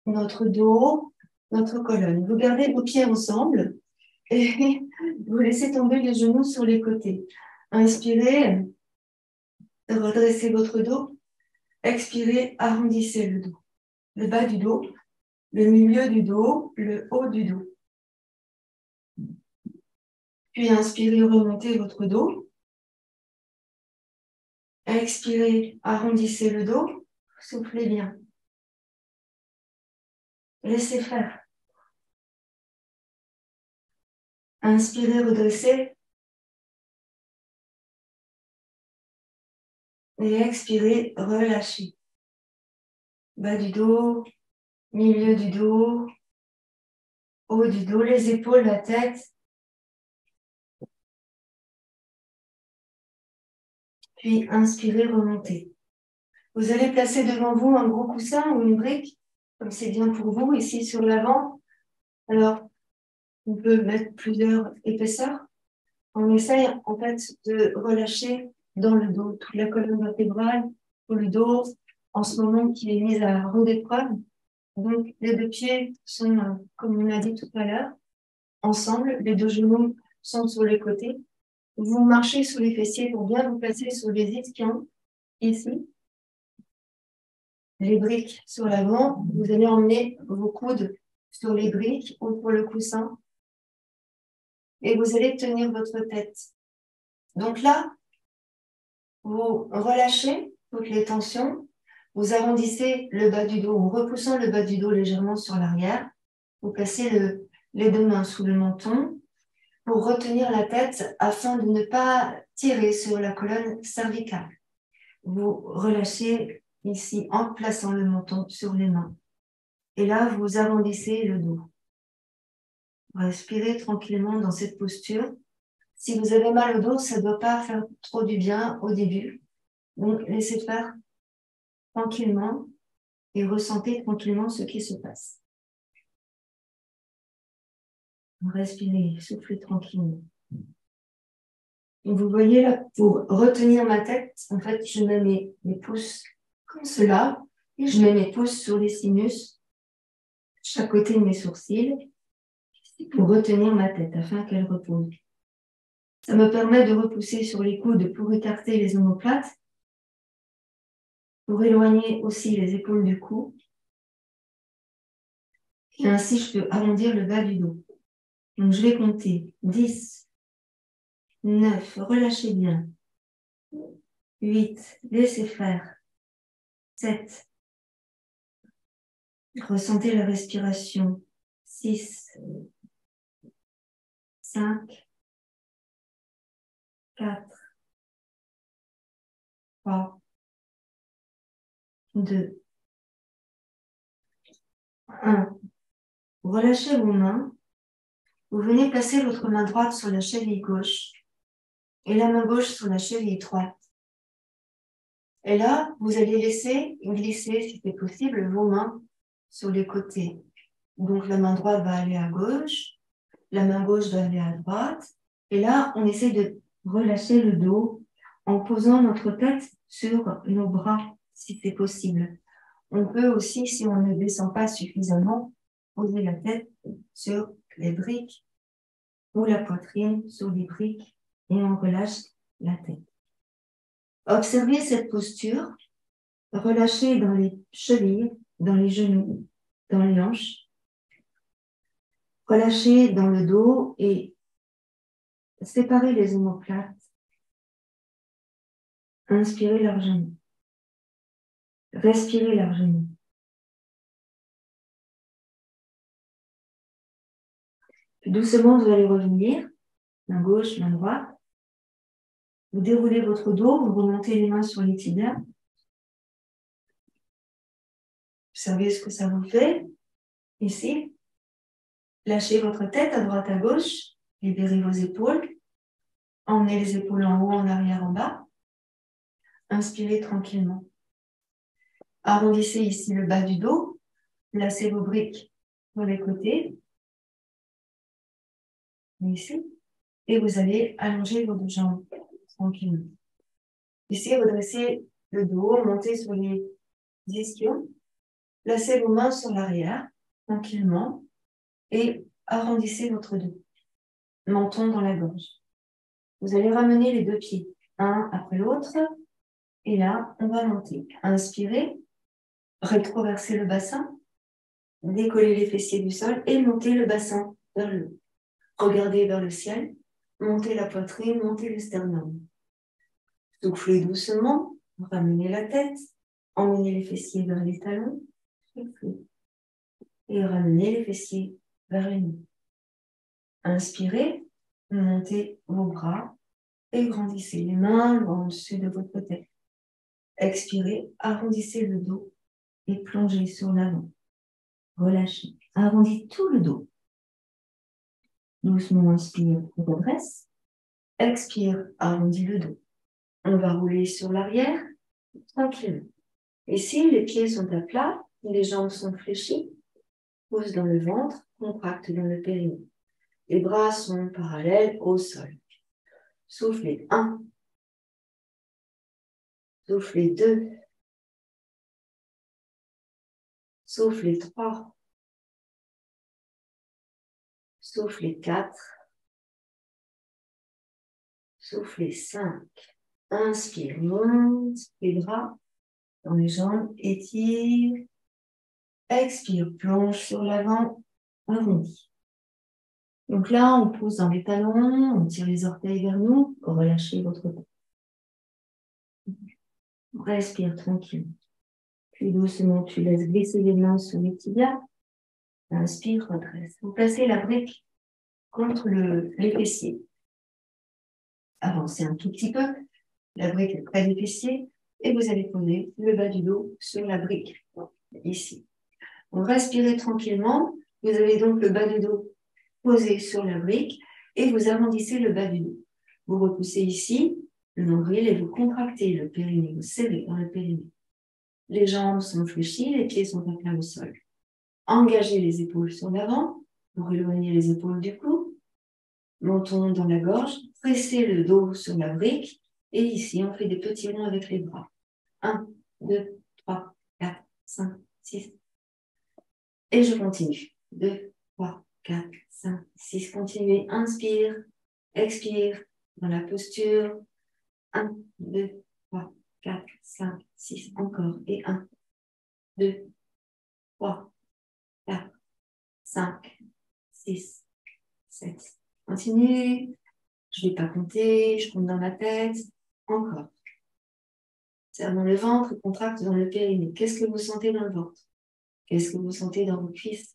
notre dos. notre colonne. Vous gardez vos pieds ensemble et vous laissez tomber les genoux sur les côtés. Inspirez, redressez votre dos. Expirez, arrondissez le dos. Le bas du dos, le milieu du dos, le haut du dos. Puis inspirez, remontez votre dos. Expirez, arrondissez le dos. Soufflez bien. Laissez faire. Inspirez, redressez. Et expirez, relâchez. Bas du dos, milieu du dos, haut du dos, les épaules, la tête. Puis inspirez, remontez. Vous allez placer devant vous un gros coussin ou une brique, comme c'est bien pour vous, ici sur l'avant. Alors, on peut mettre plusieurs épaisseurs. On essaye en fait de relâcher dans le dos toute la colonne vertébrale, tout le dos, en ce moment qui est mise à rude épreuve. Donc, les deux pieds sont, comme on a dit tout à l'heure, ensemble. Les deux genoux sont sur les côtés. Vous marchez sous les fessiers pour bien vous placer sur les ischions, ici. Les briques sur l'avant. Vous allez emmener vos coudes sur les briques ou pour le coussin. Et vous allez tenir votre tête. Donc là, vous relâchez toutes les tensions. Vous arrondissez le bas du dos en repoussant le bas du dos légèrement sur l'arrière. Vous placez les deux mains sous le menton pour retenir la tête afin de ne pas tirer sur la colonne cervicale. Vous relâchez ici en plaçant le menton sur les mains. Et là, vous arrondissez le dos. Respirez tranquillement dans cette posture. Si vous avez mal au dos, ça ne doit pas faire trop du bien au début. Donc, laissez faire tranquillement et ressentez tranquillement ce qui se passe. Respirez, soufflez tranquillement. Et vous voyez là, pour retenir ma tête, en fait, je mets mes pouces comme cela et je mets mes pouces sur les sinus, chaque côté de mes sourcils, pour retenir ma tête afin qu'elle repose. Ça me permet de repousser sur les coudes pour écarter les omoplates, pour éloigner aussi les épaules du cou. Et ainsi, je peux arrondir le bas du dos. Donc, je vais compter 10, 9, relâchez bien. 8, laissez faire. 7, ressentez la respiration. 6, 5, 4, 3, 2, 1. Relâchez vos mains. Vous venez placer votre main droite sur la cheville gauche et la main gauche sur la cheville droite. Et là, vous allez laisser glisser, si c'est possible, vos mains sur les côtés. Donc, la main droite va aller à gauche, la main gauche va aller à droite. Et là, on essaie de relâcher le dos en posant notre tête sur nos bras, si c'est possible. On peut aussi, si on ne descend pas suffisamment, poser la tête sur les briques ou la poitrine sur les briques et on relâche la tête. Observez cette posture, relâchez dans les chevilles, dans les genoux, dans les hanches. Relâchez dans le dos et séparez les omoplates. Inspirez largement. Respirez largement. Puis doucement, vous allez revenir, main gauche, main droite. Vous déroulez votre dos, vous remontez les mains sur les tibias. Observez ce que ça vous fait. Ici, lâchez votre tête à droite, à gauche. Libérez vos épaules. Emmenez les épaules en haut, en arrière, en bas. Inspirez tranquillement. Arrondissez ici le bas du dos. Placez vos briques sur les côtés. Ici. Et vous allez allonger vos deux jambes tranquillement. Ici, redressez le dos, montez sur les ischions. Placez vos mains sur l'arrière, tranquillement. et arrondissez votre dos. Menton dans la gorge. Vous allez ramener les deux pieds, un après l'autre. Et là, on va monter. Inspirez, rétroversez le bassin, décollez les fessiers du sol et montez le bassin vers le haut. Regardez vers le ciel, montez la poitrine, montez le sternum. Soufflez doucement, ramenez la tête, emmenez les fessiers vers les talons, et ramenez les fessiers vers les nues. Inspirez, montez vos bras et grandissez les mains en dessus de votre tête. Expirez, arrondissez le dos et plongez sur l'avant. Relâchez, arrondissez tout le dos. Doucement, inspire, redresse. Expire, arrondis le dos. On va rouler sur l'arrière, tranquillement. Ici, les pieds sont à plat, les jambes sont fléchies, pousse dans le ventre, contracte dans le périnée. Les bras sont parallèles au sol. Soufflez 1. Soufflez 2. Soufflez 3. Soufflez 4. Soufflez 5. Inspire, monte les bras dans les jambes, étire. Expire, plonge sur l'avant, arrondi. Donc là, on pousse dans les talons, on tire les orteils vers nous, relâchez votre dos. Respire tranquille. Puis doucement, tu laisses glisser les mains sur les tibias. Inspire, redresse. Vous placez la brique contre les fessiers. Avancez un tout petit peu, la brique est près des fessiers, et vous allez poser le bas du dos sur la brique, ici. Vous respirez tranquillement, vous avez donc le bas du dos posé sur la brique, et vous arrondissez le bas du dos. Vous repoussez ici le nombril et vous contractez le périnée, vous serrez dans le périnée. Les jambes sont fléchies, les pieds sont à plat au sol. Engagez les épaules sur l'avant pour éloigner les épaules du cou. Montons dans la gorge, pressez le dos sur la brique et ici on fait des petits ronds avec les bras. 1, 2, 3, 4, 5, 6. Et je continue. 2, 3, 4, 5, 6. Continuez. Inspire, expire dans la posture. 1, 2, 3, 4, 5, 6. Encore. Et 1, 2, 3, 4, 5, 6, 7. Continuez. Je ne vais pas compter. Je compte dans ma tête. Encore. Serre dans le ventre, contracte dans le périnée. Qu'est-ce que vous sentez dans le ventre? Qu'est-ce que vous sentez dans vos cuisses?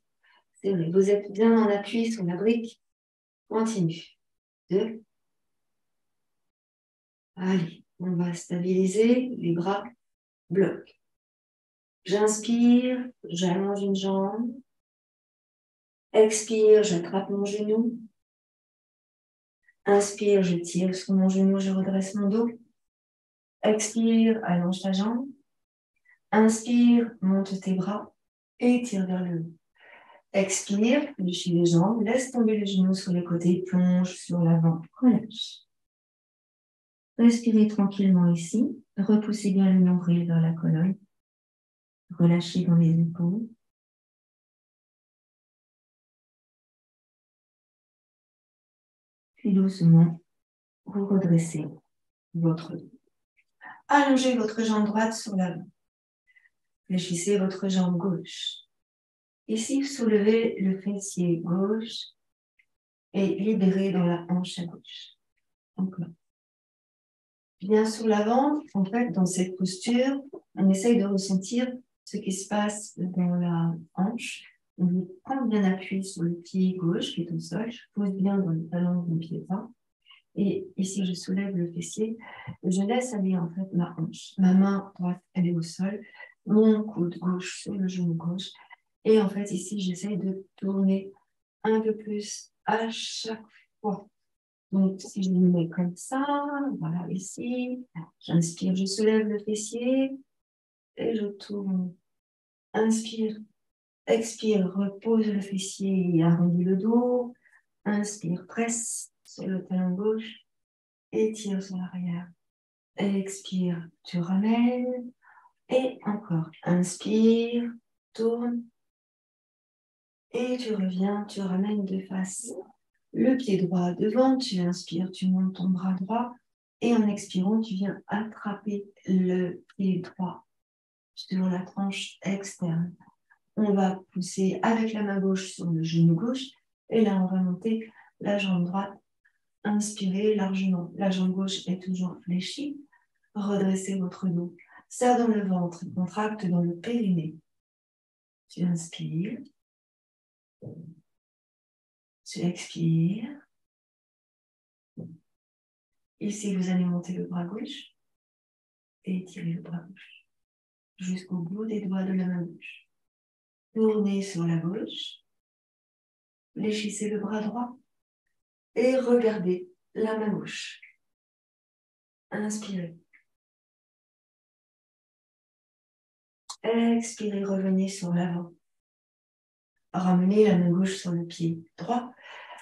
C'est vrai, vous êtes bien en appui sur la brique. Continue. 2. Allez, on va stabiliser les bras. Bloc. J'inspire, j'allonge une jambe. Expire, j'attrape mon genou. Inspire, je tire sur mon genou, je redresse mon dos. Expire, allonge ta jambe. Inspire, monte tes bras et tire vers le haut. Expire, fléchis les jambes, laisse tomber les genoux sur les côtés, plonge sur l'avant, relâche. Respirez tranquillement ici, repoussez bien le nombril vers la colonne, relâchez dans les épaules. Puis doucement, vous redressez votre dos. Allongez votre jambe droite sur l'avant. Fléchissez votre jambe gauche. Ici, soulevez le fessier gauche et libérez dans la hanche à gauche. Encore. Bien sur l'avant, en fait, dans cette posture, on essaye de ressentir ce qui se passe dans la hanche. On prend bien appui sur le pied gauche qui est au sol. Je pose bien dans le talon de mon pied droit. Et ici, je soulève le fessier. Et je laisse aller en fait ma hanche. Ma main droite, elle est au sol. Mon coude gauche sur le genou gauche. Et en fait, ici, j'essaye de tourner un peu plus à chaque fois. Donc, si je me mets comme ça, voilà, ici, j'inspire, je soulève le fessier et je tourne. Inspire, expire, repose le fessier et arrondis le dos. Inspire, presse sur le talon gauche, étire sur l'arrière. Expire, tu ramènes. Et encore, inspire, tourne. Et tu reviens, tu ramènes de face le pied droit devant, tu inspires, tu montes ton bras droit. Et en expirant, tu viens attraper le pied droit sur la tranche externe. On va pousser avec la main gauche sur le genou gauche. Et là, on va monter la jambe droite. Inspirez largement. La jambe gauche est toujours fléchie. Redressez votre dos. Serre dans le ventre, contracte dans le périnée. Tu inspires. Tu expires. Ici, vous allez monter le bras gauche et étirer le bras gauche jusqu'au bout des doigts de la main gauche. Tournez sur la gauche. Fléchissez le bras droit et regardez la main gauche. Inspirez. Expirez, revenez sur l'avant. Ramenez la main gauche sur le pied droit.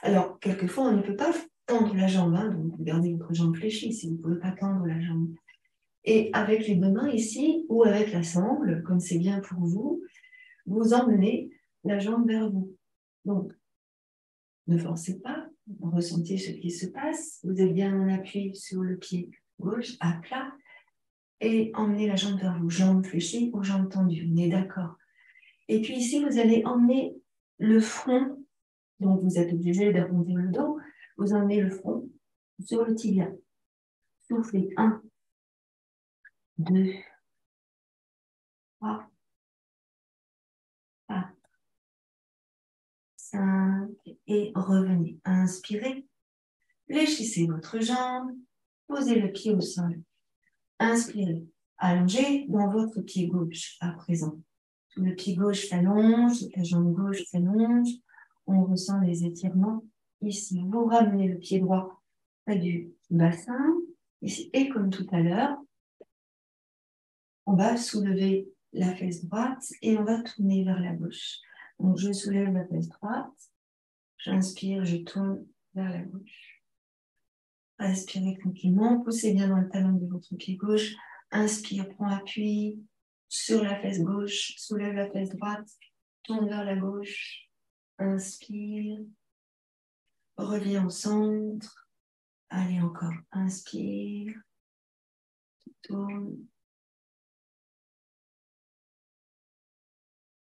Alors, quelquefois, on ne peut pas tendre la jambe, hein, donc vous gardez votre jambe fléchie si vous ne pouvez pas tendre la jambe. Et avec les deux mains ici, ou avec la sangle, comme c'est bien pour vous, vous emmenez la jambe vers vous. Donc, ne forcez pas, ressentez ce qui se passe. Vous êtes bien en appui sur le pied gauche, à plat, et emmenez la jambe vers vous, jambe fléchie ou jambe tendue. On est d'accord. Et puis ici, vous allez emmener le front, donc vous êtes obligé d'arrondir le dos, vous emmenez le front sur le tibia. Soufflez 1, 2, 3, 4, 5 et revenez. Inspirez, fléchissez votre jambe, posez le pied au sol. Inspirez, allongez dans votre pied gauche à présent. Le pied gauche s'allonge, la jambe gauche s'allonge. On ressent les étirements ici. Vous ramenez le pied droit près du bassin. Ici, et comme tout à l'heure, on va soulever la fesse droite et on va tourner vers la gauche. Donc, je soulève la fesse droite. J'inspire, je tourne vers la gauche. Respirez tranquillement. Poussez bien dans le talon de votre pied gauche. Inspire, prends appui sur la fesse gauche. Soulève la fesse droite. Tourne vers la gauche. Inspire. Reviens au centre. Allez, encore. Inspire. Tourne.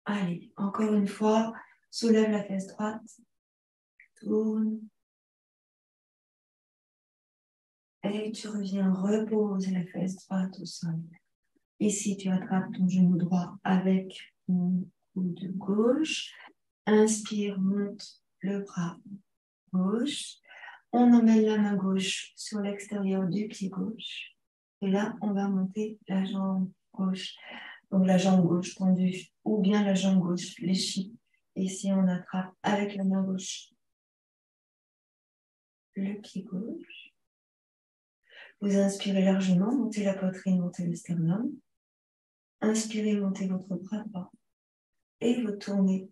Allez, encore une fois. Soulève la fesse droite. Tourne. Et tu reviens, repose la fesse droite au sol. Ici, tu attrapes ton genou droit avec ton coude gauche. Inspire, monte le bras gauche. On emmène la main gauche sur l'extérieur du pied gauche. Et là, on va monter la jambe gauche. Donc, la jambe gauche tendue ou bien la jambe gauche fléchie. Ici, on attrape avec la main gauche le pied gauche. Vous inspirez largement, montez la poitrine, montez le sternum. Inspirez, montez votre bras droit. Et vous tournez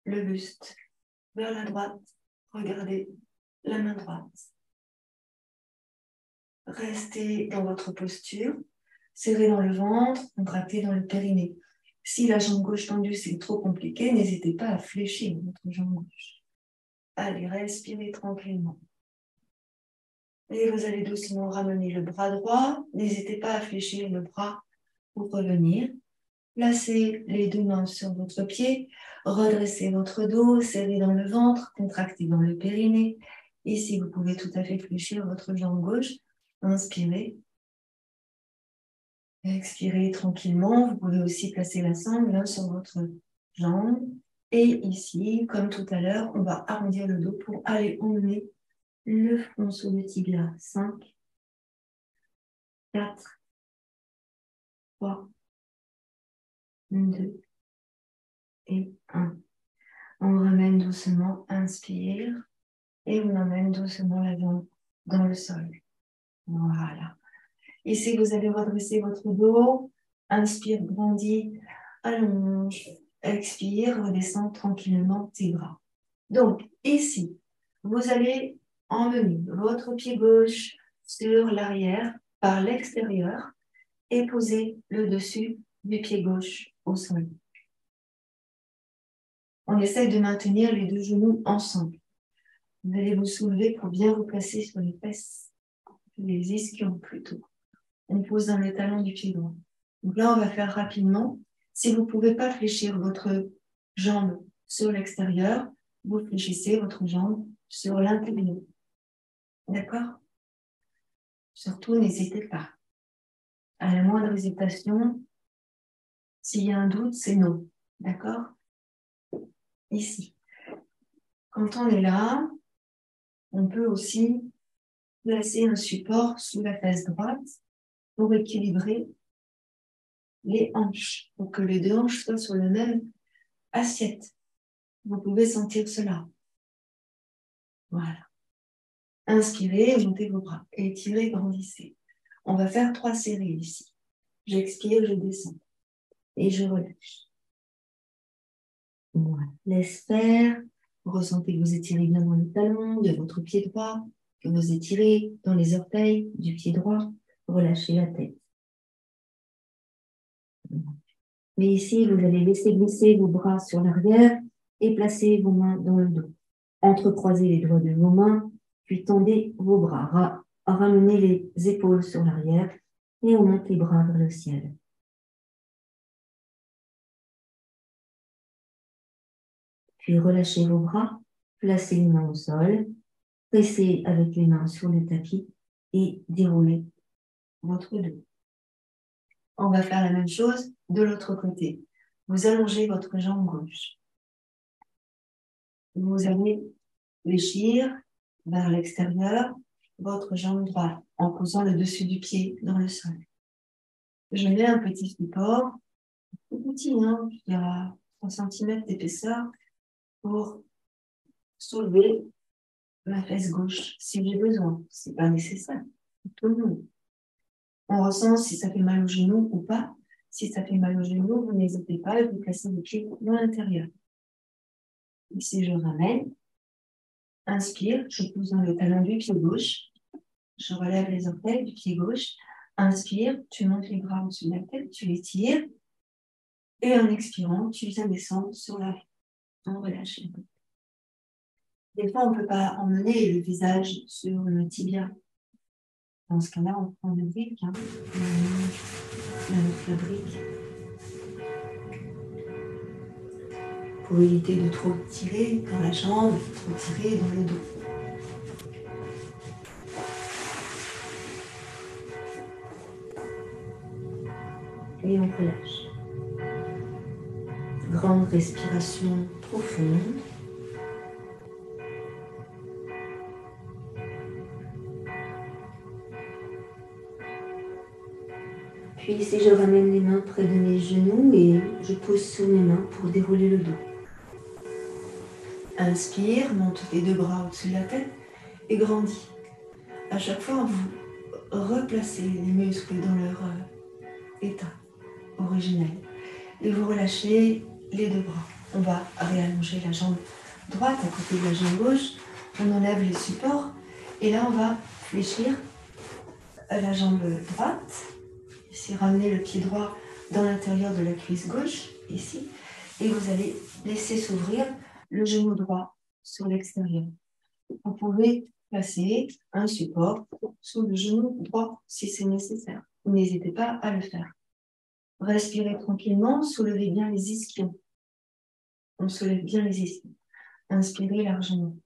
le buste vers la droite. Regardez la main droite. Restez dans votre posture. Serrez dans le ventre, contractez dans le périnée. Si la jambe gauche tendue, c'est trop compliqué, n'hésitez pas à fléchir votre jambe gauche. Allez, respirez tranquillement. Et vous allez doucement ramener le bras droit. N'hésitez pas à fléchir le bras pour revenir. Placez les deux mains sur votre pied. Redressez votre dos, serrez dans le ventre, contractez dans le périnée. Ici, vous pouvez tout à fait fléchir votre jambe gauche. Inspirez. Expirez tranquillement. Vous pouvez aussi placer la sangle sur votre jambe. Et ici, comme tout à l'heure, on va arrondir le dos pour aller emmener le front sur le tibia. 5, 4, 3, 2 et 1. On ramène doucement, inspire. Et on emmène doucement la jambe dans le sol. Voilà. Ici, vous allez redresser votre dos. Inspire, grandis, allonge. Expire, redescends tranquillement tes bras. Donc, ici, vous allez emmener votre pied gauche sur l'arrière par l'extérieur et poser le dessus du pied gauche au sol. On essaye de maintenir les deux genoux ensemble. Vous allez vous soulever pour bien vous placer sur les fesses, les ischions plutôt. On pose dans les talons du pied droit. Donc là, on va faire rapidement. Si vous ne pouvez pas fléchir votre jambe sur l'extérieur, vous fléchissez votre jambe sur l'intérieur. D'accord? Surtout, n'hésitez pas. À la moindre hésitation, s'il y a un doute, c'est non. D'accord? Ici. Quand on est là, on peut aussi placer un support sous la fesse droite pour équilibrer les hanches, pour que les deux hanches soient sur la même assiette. Vous pouvez sentir cela. Voilà. Inspirez, montez vos bras. Étirez, grandissez. On va faire 3 séries ici. J'expire, je descends. Et je relâche. Voilà. Laisse faire. Vous ressentez que vous étirez bien dans les talons de votre pied droit, que vous étirez dans les orteils du pied droit. Relâchez la tête. Mais ici, vous allez laisser glisser vos bras sur l'arrière et placer vos mains dans le dos. Entrecroisez les doigts de vos mains, puis tendez vos bras. Ramenez les épaules sur l'arrière et on monte les bras vers le ciel. Puis relâchez vos bras, placez les mains au sol, pressez avec les mains sur le tapis et déroulez votre dos. On va faire la même chose de l'autre côté. Vous allongez votre jambe gauche. Vous allez fléchir vers l'extérieur votre jambe droite en posant le dessus du pied dans le sol. Je mets un petit support, tout petit, il y a 3 cm d'épaisseur pour soulever ma fesse gauche si j'ai besoin. Ce n'est pas nécessaire pour tout le monde. On ressent si ça fait mal au genou ou pas. Si ça fait mal au genou, vous n'hésitez pas à vous placer le pied dans l'intérieur. Ici, je ramène. Inspire, je pousse dans le talon du pied gauche. Je relève les orteils du pied gauche. Inspire, tu montes les bras au-dessus de la tête, tu les tires. Et en expirant, tu viens descendre sur la vie. On relâche un peu. Des fois, on ne peut pas emmener le visage sur le tibia. Dans ce cas-là, on prend une brique, la brique, pour éviter de trop tirer dans la jambe, de trop tirer dans le dos. Et on relâche. Grande respiration profonde. Puis ici, je ramène les mains près de mes genoux et je pose sur mes mains pour dérouler le dos. Inspire, monte les 2 bras au-dessus de la tête et grandis. À chaque fois, vous replacez les muscles dans leur état originel. Et vous relâchez les 2 bras. On va réallonger la jambe droite à côté de la jambe gauche. On enlève les supports. Et là, on va fléchir la jambe droite. Ici, ramener le pied droit dans l'intérieur de la cuisse gauche, ici. Et vous allez laisser s'ouvrir le genou droit sur l'extérieur. Vous pouvez placer un support sous le genou droit si c'est nécessaire. N'hésitez pas à le faire. Respirez tranquillement, soulevez bien les ischions. On soulève bien les ischions. Inspirez largement.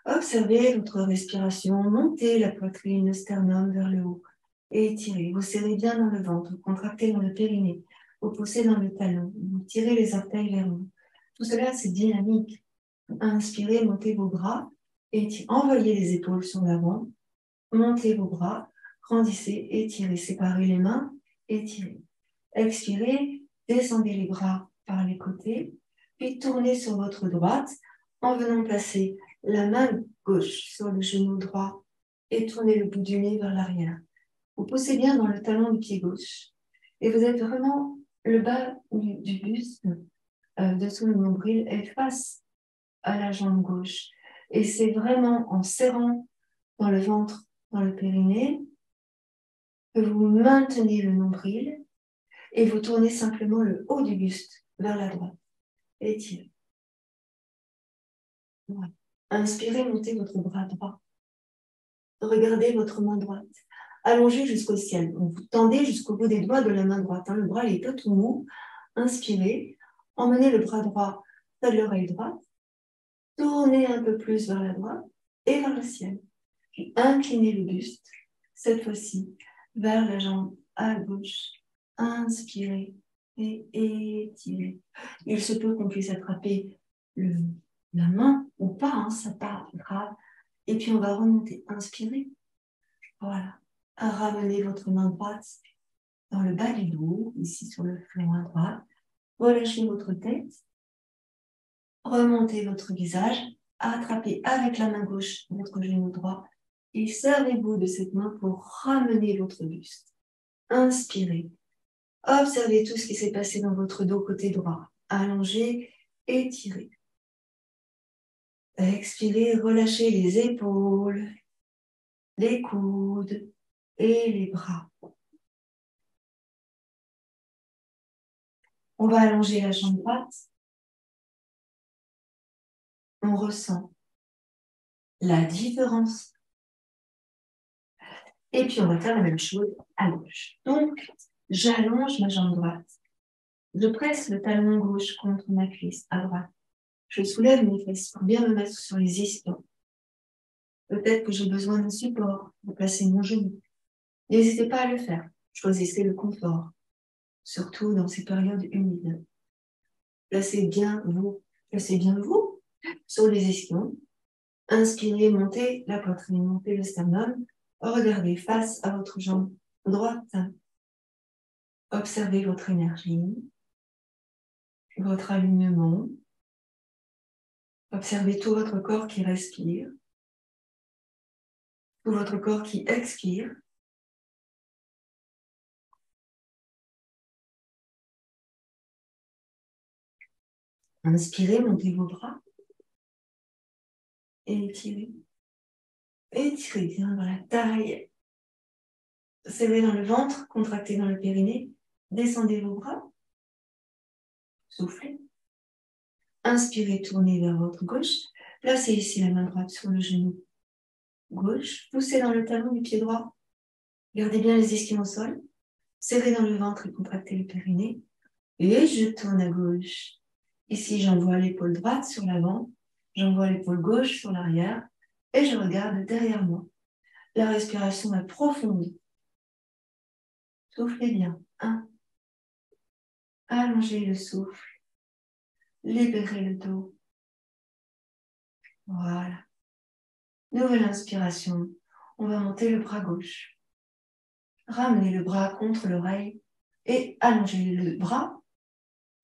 Observez votre respiration, montez la poitrine, le sternum vers le haut et étirez. Vous serrez bien dans le ventre, vous contractez dans le périnée, vous poussez dans le talon, vous tirez les orteils vers vous. Tout cela, c'est dynamique. Inspirez, montez vos bras et envoyez les épaules sur l'avant. Montez vos bras, grandissez, étirez, séparez les mains, étirez. Expirez, descendez les bras par les côtés, puis tournez sur votre droite en venant placer la main gauche sur le genou droit et tournez le bout du nez vers l'arrière. Vous poussez bien dans le talon du pied gauche et vous êtes vraiment le bas du buste, dessous le nombril, est face à la jambe gauche. Et c'est vraiment en serrant dans le ventre, dans le périnée, que vous maintenez le nombril et vous tournez simplement le haut du buste vers la droite. Étirez. Voilà. Inspirez, montez votre bras droit. Regardez votre main droite. Allongez jusqu'au ciel. Donc, vous tendez jusqu'au bout des doigts de la main droite. Le bras n'est pas tout mou. Inspirez. Emmenez le bras droit près de l'oreille droite. Tournez un peu plus vers la droite et vers le ciel. Puis inclinez le buste, cette fois-ci, vers la jambe à gauche. Inspirez et étirez. Il se peut qu'on puisse attraper la main ou pas, hein, ça pas grave. Et puis on va remonter. Inspirez. Voilà. Ramenez votre main droite dans le bas du dos, ici sur le flanc à droite. Relâchez votre tête. Remontez votre visage. Attrapez avec la main gauche votre genou droit. Et servez-vous de cette main pour ramener votre buste. Inspirez. Observez tout ce qui s'est passé dans votre dos côté droit. Allongez, étirez. Expirez, relâchez les épaules, les coudes et les bras. On va allonger la jambe droite. On ressent la différence. Et puis, on va faire la même chose à gauche. Donc, j'allonge ma jambe droite. Je presse le talon gauche contre ma cuisse à droite. Je soulève mes fesses pour bien me mettre sur les ischions. Peut-être que j'ai besoin d'un support pour placer mon genou. N'hésitez pas à le faire. Choisissez le confort, surtout dans ces périodes humides. Placez bien vous sur les ischions. Inspirez, montez la poitrine, montez le sternum. Regardez face à votre jambe droite. Observez votre énergie, votre alignement. Observez tout votre corps qui respire, tout votre corps qui expire. Inspirez, montez vos bras. Et étirez. Étirez bien dans la taille. Serrez dans le ventre, contractez dans le périnée. Descendez vos bras. Soufflez. Inspirez, tournez vers votre gauche. Placez ici la main droite sur le genou gauche. Poussez dans le talon du pied droit. Gardez bien les ischions au sol. Serrez dans le ventre et contractez le périnée. Et je tourne à gauche. Ici, j'envoie l'épaule droite sur l'avant. J'envoie l'épaule gauche sur l'arrière. Et je regarde derrière moi. La respiration est profonde. Soufflez bien. 1. Allongez le souffle. Libérez le dos. Voilà. Nouvelle inspiration. On va monter le bras gauche. Ramenez le bras contre l'oreille et allongez le bras,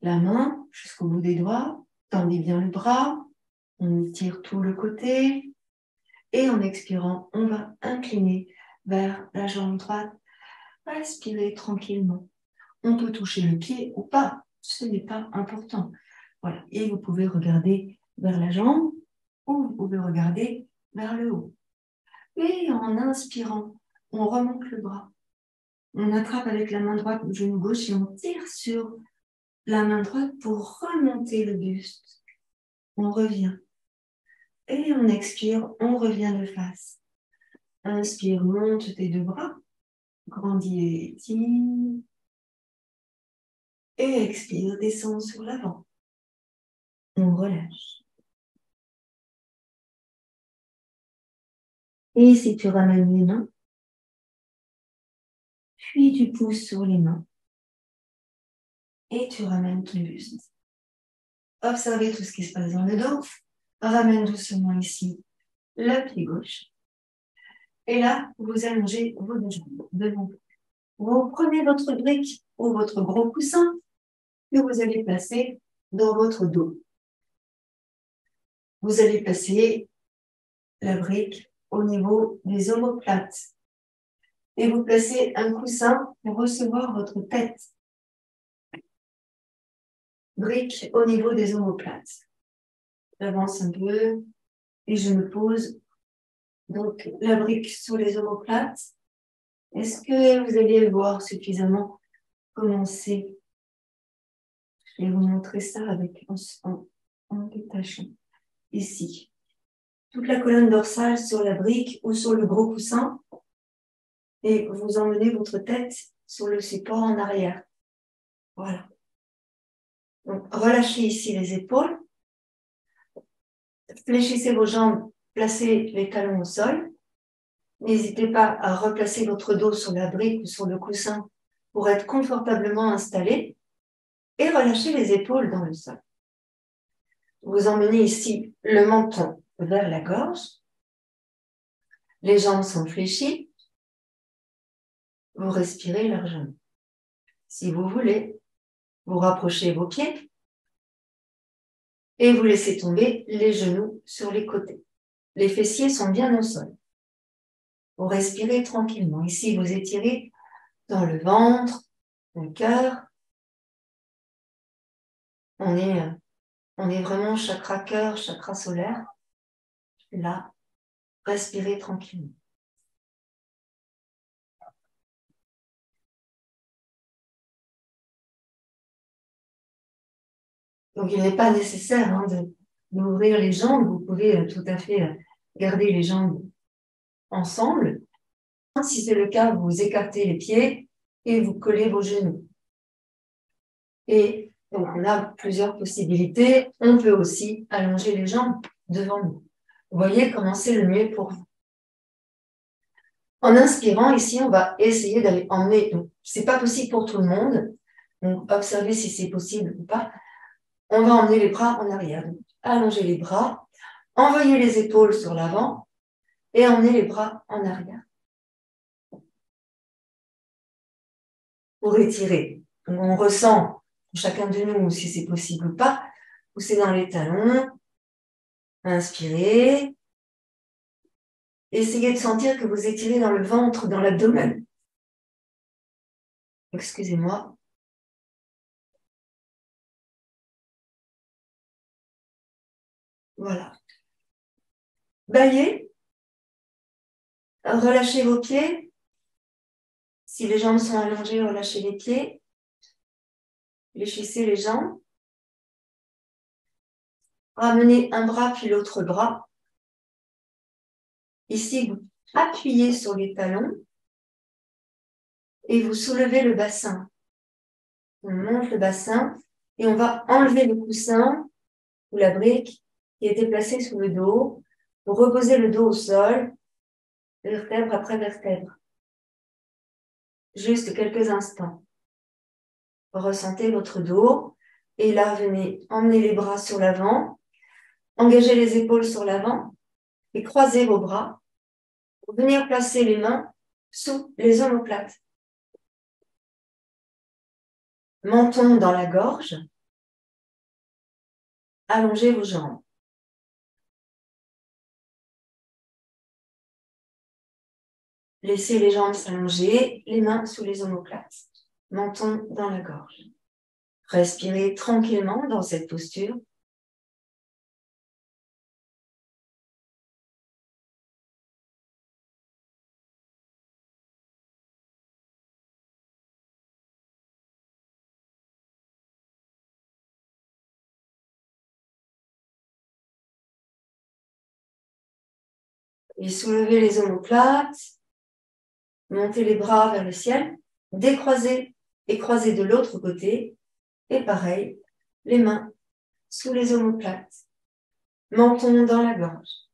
la main jusqu'au bout des doigts. Tendez bien le bras. On tire tout le côté. Et en expirant, on va incliner vers la jambe droite. Respirez tranquillement. On peut toucher le pied ou pas. Ce n'est pas important. Voilà. Et vous pouvez regarder vers la jambe ou vous pouvez regarder vers le haut. Et en inspirant, on remonte le bras. On attrape avec la main droite le genou gauche et on tire sur la main droite pour remonter le buste. On revient. Et on expire, on revient de face. Inspire, monte tes deux bras. Grandis et étire. Et expire, descend sur l'avant. On relâche. Et si tu ramènes les mains, puis tu pousses sur les mains. Et tu ramènes ton buste. Observez tout ce qui se passe dans le dos. Ramène doucement ici le pied gauche. Et là, vous allongez vos deux jambes devant vous. Vous prenez votre brique ou votre gros coussin que vous allez placer dans votre dos. Vous allez placer la brique au niveau des omoplates. Et vous placez un coussin pour recevoir votre tête. Brique au niveau des omoplates. J'avance un peu et je me pose. Donc, la brique sur les omoplates. Est-ce que vous allez le voir suffisamment commencer? Je vais vous montrer ça avec en détachant. Ici. toute la colonne dorsale sur la brique ou sur le gros coussin et vous emmenez votre tête sur le support en arrière. Voilà. Donc, relâchez ici les épaules. Fléchissez vos jambes, placez les talons au sol. N'hésitez pas à replacer votre dos sur la brique ou sur le coussin pour être confortablement installé et relâchez les épaules dans le sol. Vous emmenez ici le menton vers la gorge. Les jambes sont fléchies. Vous respirez largement. Si vous voulez, vous rapprochez vos pieds et vous laissez tomber les genoux sur les côtés. Les fessiers sont bien au sol. Vous respirez tranquillement. Ici, vous étirez dans le ventre, le cœur. On est vraiment chakra cœur, chakra solaire. Là, respirez tranquillement. Donc, il n'est pas nécessaire d'ouvrir les jambes. Vous pouvez tout à fait garder les jambes ensemble. Si c'est le cas, vous écartez les pieds et vous collez vos genoux. Et donc, on a plusieurs possibilités. On peut aussi allonger les jambes devant nous. Vous voyez comment c'est le mieux pour vous. En inspirant, ici, on va essayer d'aller emmener. C'est pas possible pour tout le monde. Donc, observez si c'est possible ou pas. On va emmener les bras en arrière. Donc, allongez les bras, envoyez les épaules sur l'avant et emmenez les bras en arrière. Pour étirer. Donc, on ressent chacun de nous si c'est possible ou pas. Poussez dans les talons. Inspirez. Essayez de sentir que vous étirez dans le ventre, dans l'abdomen. Excusez-moi. Voilà. Baillez. Relâchez vos pieds. Si les jambes sont allongées, relâchez les pieds. Fléchissez les jambes. Ramenez un bras puis l'autre bras. Ici, vous appuyez sur les talons et vous soulevez le bassin. On monte le bassin et on va enlever le coussin ou la brique qui était placée sous le dos pour reposer le dos au sol, vertèbre après vertèbre. Juste quelques instants. Ressentez votre dos et là, venez emmener les bras sur l'avant, engagez les épaules sur l'avant et croisez vos bras pour venir placer les mains sous les omoplates. Menton dans la gorge. Allongez vos jambes. Laissez les jambes s'allonger, les mains sous les omoplates. Menton dans la gorge. Respirez tranquillement dans cette posture. Et soulevez les omoplates. Montez les bras vers le ciel. Décroisez et croisez de l'autre côté. Et pareil, les mains sous les omoplates. Menton dans la gorge.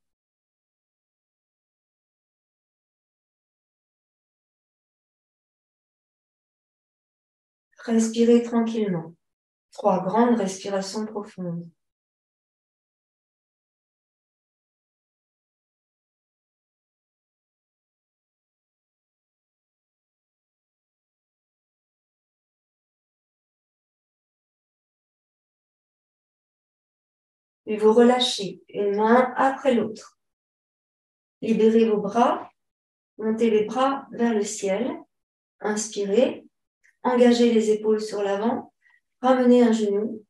Respirez tranquillement. 3 grandes respirations profondes. Et vous relâchez une main après l'autre. Libérez vos bras. Montez les bras vers le ciel. Inspirez. Engagez les épaules sur l'avant. Ramenez un genou.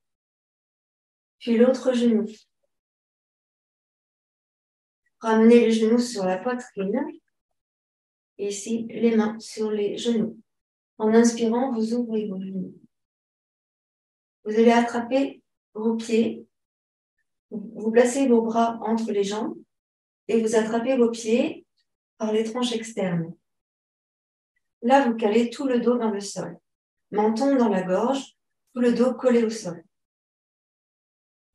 Puis l'autre genou. Ramenez les genoux sur la poitrine. Et ici, les mains sur les genoux. En inspirant, vous ouvrez vos genoux. Vous allez attraper vos pieds. Vous placez vos bras entre les jambes et vous attrapez vos pieds par les tranches externes. Là, vous calez tout le dos dans le sol. Menton dans la gorge, tout le dos collé au sol,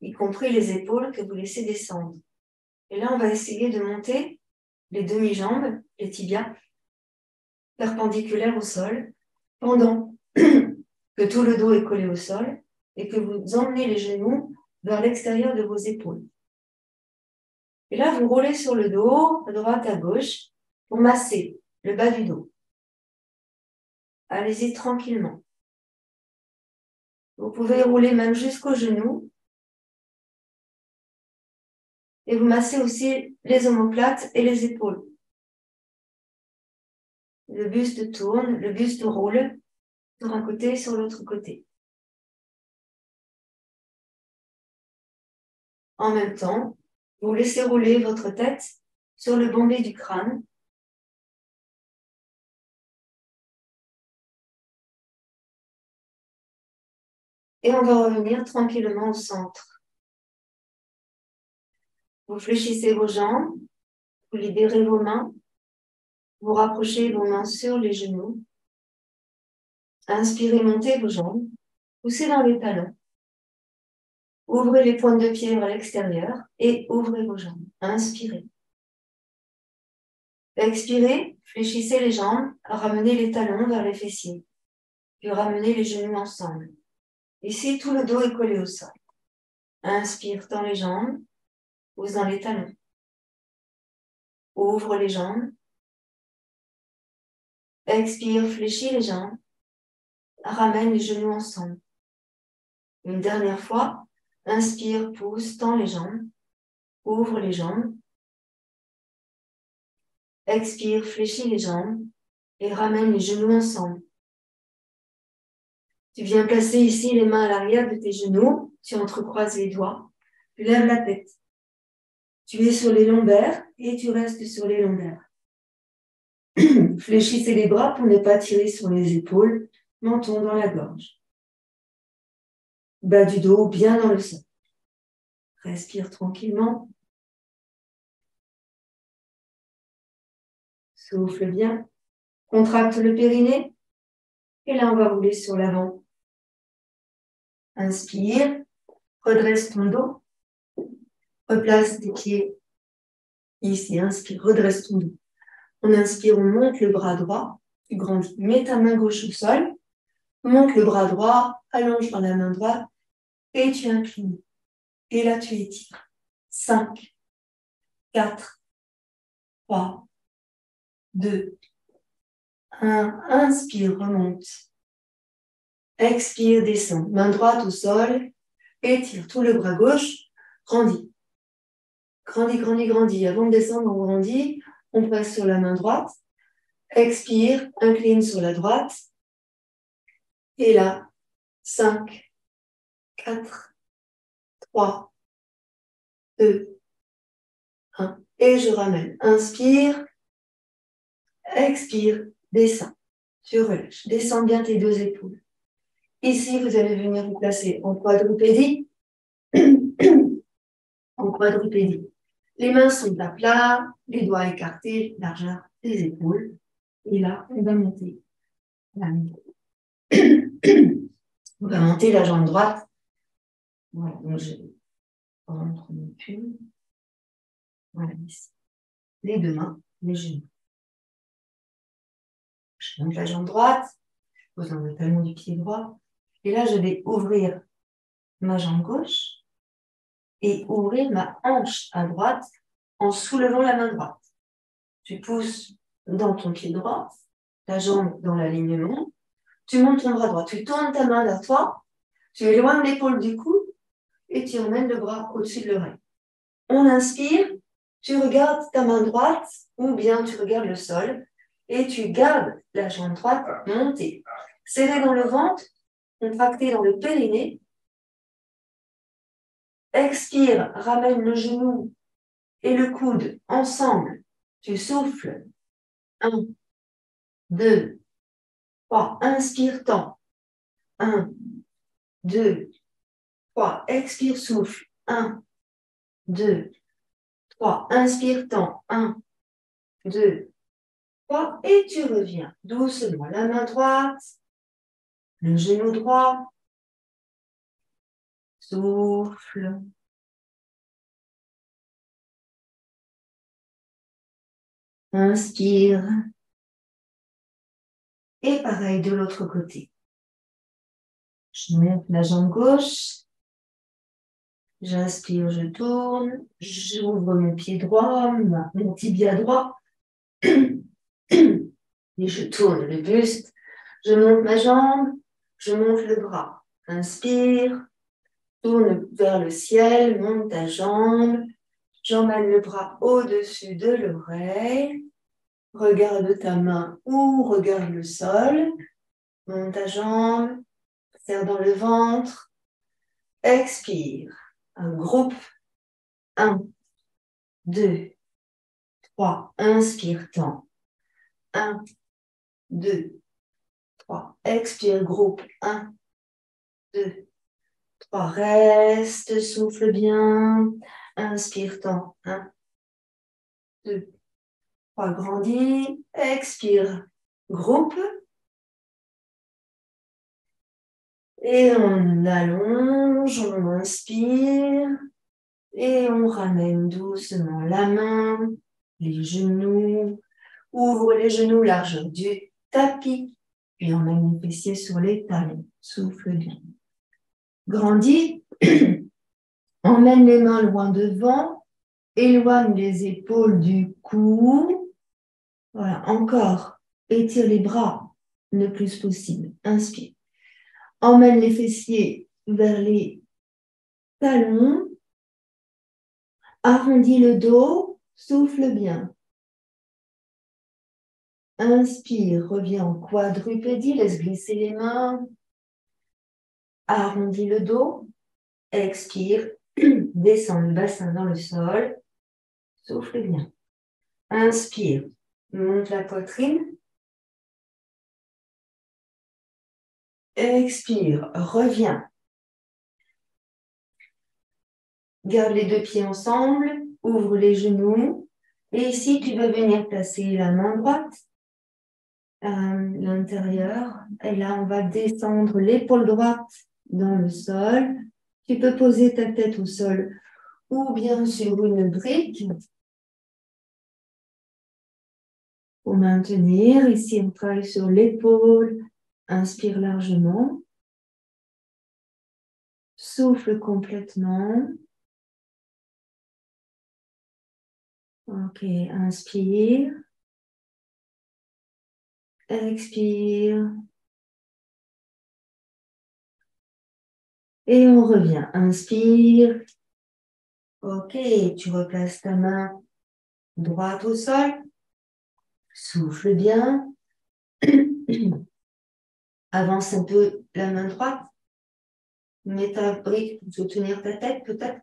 y compris les épaules que vous laissez descendre. Et là, on va essayer de monter les demi-jambes, les tibias, perpendiculaires au sol, pendant que tout le dos est collé au sol et que vous emmenez les genoux vers l'extérieur de vos épaules. Et là, vous roulez sur le dos, à droite, à gauche, pour masser le bas du dos. Allez-y tranquillement. Vous pouvez rouler même jusqu'aux genoux. Et vous massez aussi les omoplates et les épaules. Le buste tourne, le buste roule sur un côté et sur l'autre côté. En même temps, vous laissez rouler votre tête sur le bombé du crâne. Et on va revenir tranquillement au centre. Vous fléchissez vos jambes, vous libérez vos mains, vous rapprochez vos mains sur les genoux. Inspirez, montez vos jambes, poussez dans les talons. Ouvrez les pointes de pied vers l'extérieur et ouvrez vos jambes. Inspirez. Expirez, fléchissez les jambes, ramenez les talons vers les fessiers. Puis ramenez les genoux ensemble. Ici, tout le dos est collé au sol. Inspire, tends les jambes, pousse dans les talons. Ouvre les jambes. Expire, fléchis les jambes. Ramène les genoux ensemble. Une dernière fois. Inspire, pousse, tends les jambes. Ouvre les jambes. Expire, fléchis les jambes et ramène les genoux ensemble. Tu viens placer ici les mains à l'arrière de tes genoux. Tu entrecroises les doigts. Tu lèves la tête. Tu es sur les lombaires et tu restes sur les lombaires. Fléchissez les bras pour ne pas tirer sur les épaules. Menton dans la gorge. Bas du dos bien dans le sol. Respire tranquillement. Souffle bien. Contracte le périnée. Et là, on va rouler sur l'avant. Inspire. Redresse ton dos. Replace tes pieds ici. Inspire. Redresse ton dos. On inspire, on monte le bras droit. Tu grandis. Mets ta main gauche au sol. Monte le bras droit. Allonge dans la main droite. Et tu inclines. Et là, tu étires. 5, 4, 3, 2, 1. Inspire, remonte. Expire, descend. Main droite au sol. Étire tout le bras gauche. Grandis. Grandis, grandis, grandis. Avant de descendre, on grandit. On passe sur la main droite. Expire, incline sur la droite. Et là, 5, 4, 3, 2, 1. Et je ramène. Inspire. Expire. Descends. Tu relâches. Descends bien tes deux épaules. Ici, vous allez venir vous placer en quadrupédie. En quadrupédie. Les mains sont à plat, les doigts écartés, largeur des épaules. Et là, on va monter la main. On va monter la jambe droite. Voilà, donc je rentre mon pull. Voilà, ici. Les deux mains, les genoux. Je monte la jambe droite, je pose dans le talon du pied droit. Et là, je vais ouvrir ma jambe gauche et ouvrir ma hanche à droite en soulevant la main droite. Tu pousses dans ton pied droit, ta jambe dans l'alignement, tu montes ton bras droit, tu tournes ta main vers toi, tu éloignes l'épaule du cou et tu emmènes le bras au-dessus de l'oreille. On inspire, tu regardes ta main droite ou bien tu regardes le sol et tu gardes la jambe droite montée, serrée dans le ventre, contractée dans le périnée. Expire, ramène le genou et le coude ensemble. Tu souffles. 1, 2, 3. Inspire, tends. 1, 2, 3. Expire, souffle. 1, 2, 3. Inspire, tends. 1, 2, 3. Et tu reviens doucement. La main droite, le genou droit. Souffle. Inspire. Et pareil de l'autre côté. Je monte la jambe gauche. J'inspire, je tourne. J'ouvre mon pied droit, mon tibia droit. Et je tourne le buste. Je monte ma jambe. Je monte le bras. Inspire. Tourne vers le ciel. Monte ta jambe. J'emmène le bras au-dessus de l'oreille. Regarde ta main ou regarde le sol. Monte ta jambe. Serre dans le ventre. Expire. Un groupe. 1, 2, 3. Inspire, tends. 1, 2, 3. Expire, groupe. 1, 2, 3. Reste, souffle bien. Inspire, tends. 1, 2, 3. Grandis. Expire, groupe. Et on allonge, on inspire. Et on ramène doucement la main, les genoux. Ouvre les genoux, largeur du tapis. Puis emmène les fessiers sur les talons. Souffle bien. Grandis. Emmène les mains loin devant. Éloigne les épaules du cou. Voilà, encore. Étire les bras le plus possible. Inspire. Emmène les fessiers vers les talons. Arrondis le dos. Souffle bien. Inspire. Reviens en quadrupédie. Laisse glisser les mains. Arrondis le dos. Expire. Descends le bassin dans le sol. Souffle bien. Inspire. Monte la poitrine. Expire. Reviens. Garde les deux pieds ensemble. Ouvre les genoux. Et ici, tu vas venir placer la main droite à l'intérieur. Et là, on va descendre l'épaule droite dans le sol. Tu peux poser ta tête au sol ou bien sur une brique. Pour maintenir, ici on travaille sur l'épaule, inspire largement, souffle complètement. Ok, inspire, expire. Et on revient, inspire. Ok, tu replaces ta main droite au sol, souffle bien. Avance un peu la main droite. Mets ta brique pour soutenir ta tête peut-être.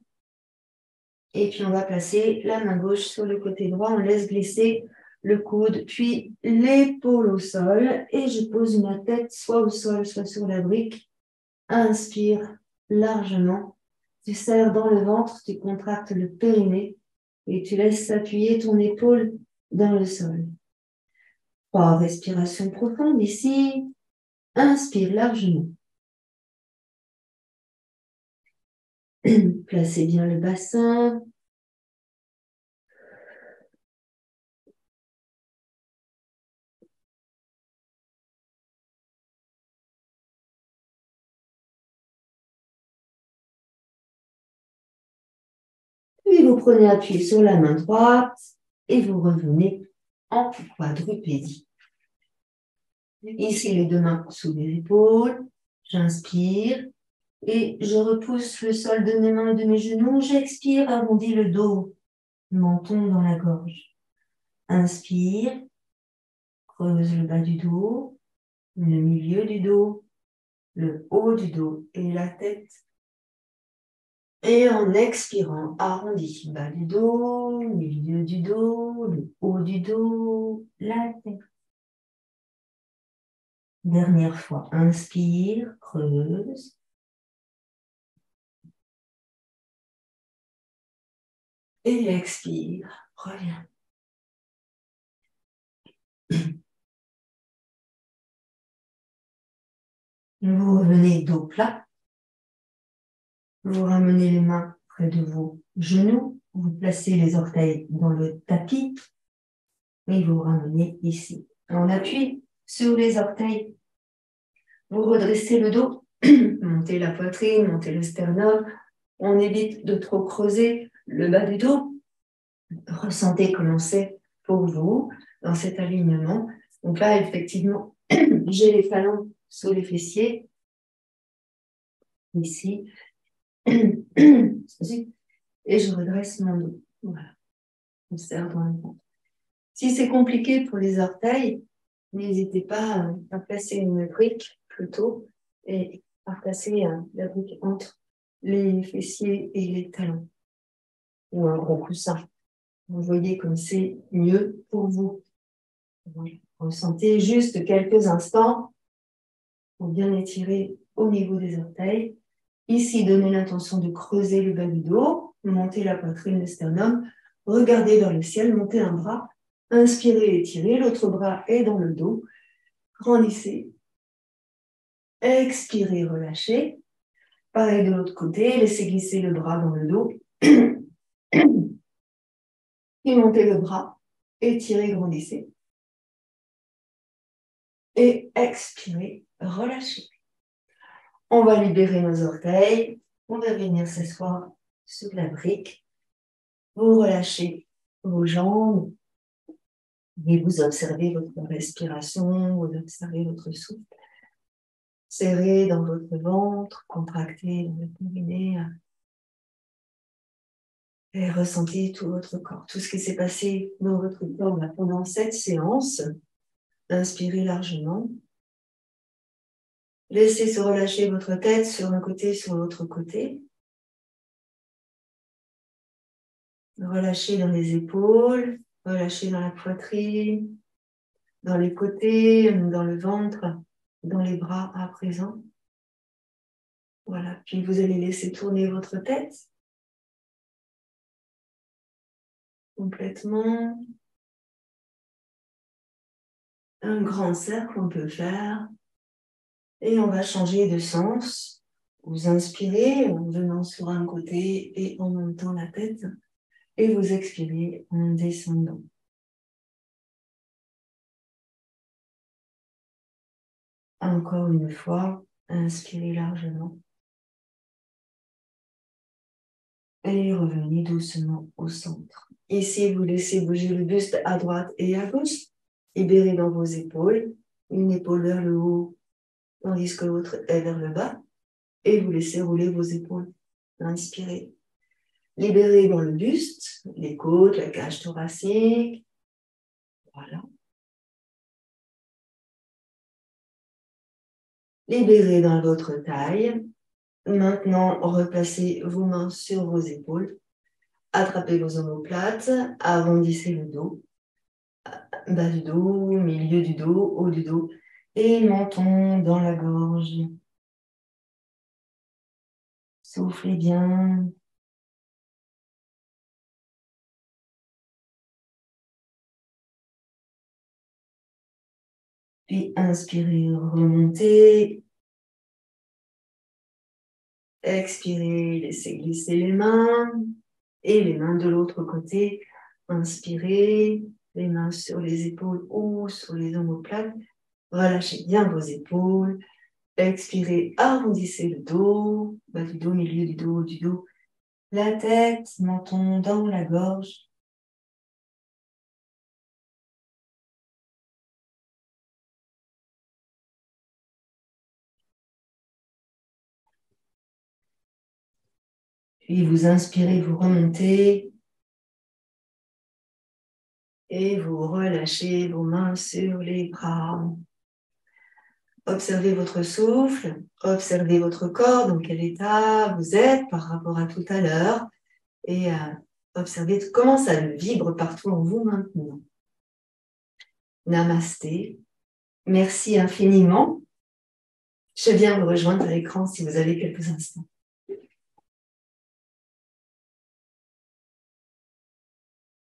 Et puis on va placer la main gauche sur le côté droit. On laisse glisser le coude, puis l'épaule au sol. Et je pose ma tête soit au sol, soit sur la brique. Inspire largement. Tu serres dans le ventre, tu contractes le périnée. Et tu laisses s'appuyer ton épaule dans le sol. 3 respirations profondes ici. Inspire largement. Placez bien le bassin. Puis vous prenez appui sur la main droite et vous revenez en quadrupédie. Ici, les deux mains sous les épaules. J'inspire et je repousse le sol de mes mains et de mes genoux. J'expire, arrondis le dos, menton dans la gorge. Inspire, creuse le bas du dos, le milieu du dos, le haut du dos et la tête. Et en expirant, arrondis, bas du dos, milieu du dos, le haut du dos, la tête. Dernière fois, inspire, creuse. Et expire, reviens. Vous revenez dos plat. Vous ramenez les mains près de vos genoux. Vous placez les orteils dans le tapis. Et vous ramenez ici. On appuie sur les orteils. Vous redressez le dos. Montez la poitrine, montez le sternum. On évite de trop creuser le bas du dos. Ressentez comment c'est pour vous dans cet alignement. Donc là, effectivement, j'ai les talons sous les fessiers. Ici. Et je redresse mon dos. Voilà. On serre dans le ventre. Si c'est compliqué pour les orteils, n'hésitez pas à placer une brique plutôt et à placer la brique entre les fessiers et les talons. Ou un gros coussin. Vous voyez comme c'est mieux pour vous. Ressentez juste quelques instants pour bien étirer au niveau des orteils. Ici, donnez l'intention de creuser le bas du dos, monter la poitrine, le sternum, regardez vers le ciel, montez un bras, inspirez, étirez, l'autre bras est dans le dos, grandissez, expirez, relâchez. Pareil de l'autre côté, laissez glisser le bras dans le dos, et montez le bras, étirez, grandissez. Et expirez, relâchez. On va libérer nos orteils. On va venir s'asseoir sur la brique. Vous relâchez vos jambes. Et vous observez votre respiration. Vous observez votre souffle. Serrez dans votre ventre. Contractez dans le périnée. Et ressentez tout votre corps. Tout ce qui s'est passé dans votre corps pendant cette séance. Inspirez largement. Laissez se relâcher votre tête sur un côté, sur l'autre côté. Relâchez dans les épaules, relâchez dans la poitrine, dans les côtés, dans le ventre, dans les bras à présent. Voilà, puis vous allez laisser tourner votre tête complètement. Un grand cercle on peut faire. Et on va changer de sens. Vous inspirez en venant sur un côté et en montant la tête. Et vous expirez en descendant. Encore une fois, inspirez largement. Et revenez doucement au centre. Ici, vous laissez bouger le buste à droite et à gauche. Libérez dans vos épaules. Une épaule vers le haut, tandis que l'autre est vers le bas. Et vous laissez rouler vos épaules. Inspirez. Libérez dans le buste, les côtes, la cage thoracique. Voilà. Libérez dans votre taille. Maintenant, replacez vos mains sur vos épaules. Attrapez vos omoplates. Arrondissez le dos. Bas du dos, milieu du dos, haut du dos. Et menton dans la gorge. Soufflez bien. Puis inspirez, remontez. Expirez, laissez glisser les mains. Et les mains de l'autre côté. Inspirez, les mains sur les épaules ou sur les omoplates. Relâchez bien vos épaules. Expirez, arrondissez le dos. Bas du dos, milieu du dos, haut du dos. La tête, menton dans la gorge. Puis vous inspirez, vous remontez. Et vous relâchez vos mains sur les bras. Observez votre souffle. Observez votre corps, dans quel état vous êtes par rapport à tout à l'heure. Et observez comment ça vibre partout en vous maintenant. Namasté. Merci infiniment. Je viens vous rejoindre à l'écran si vous avez quelques instants.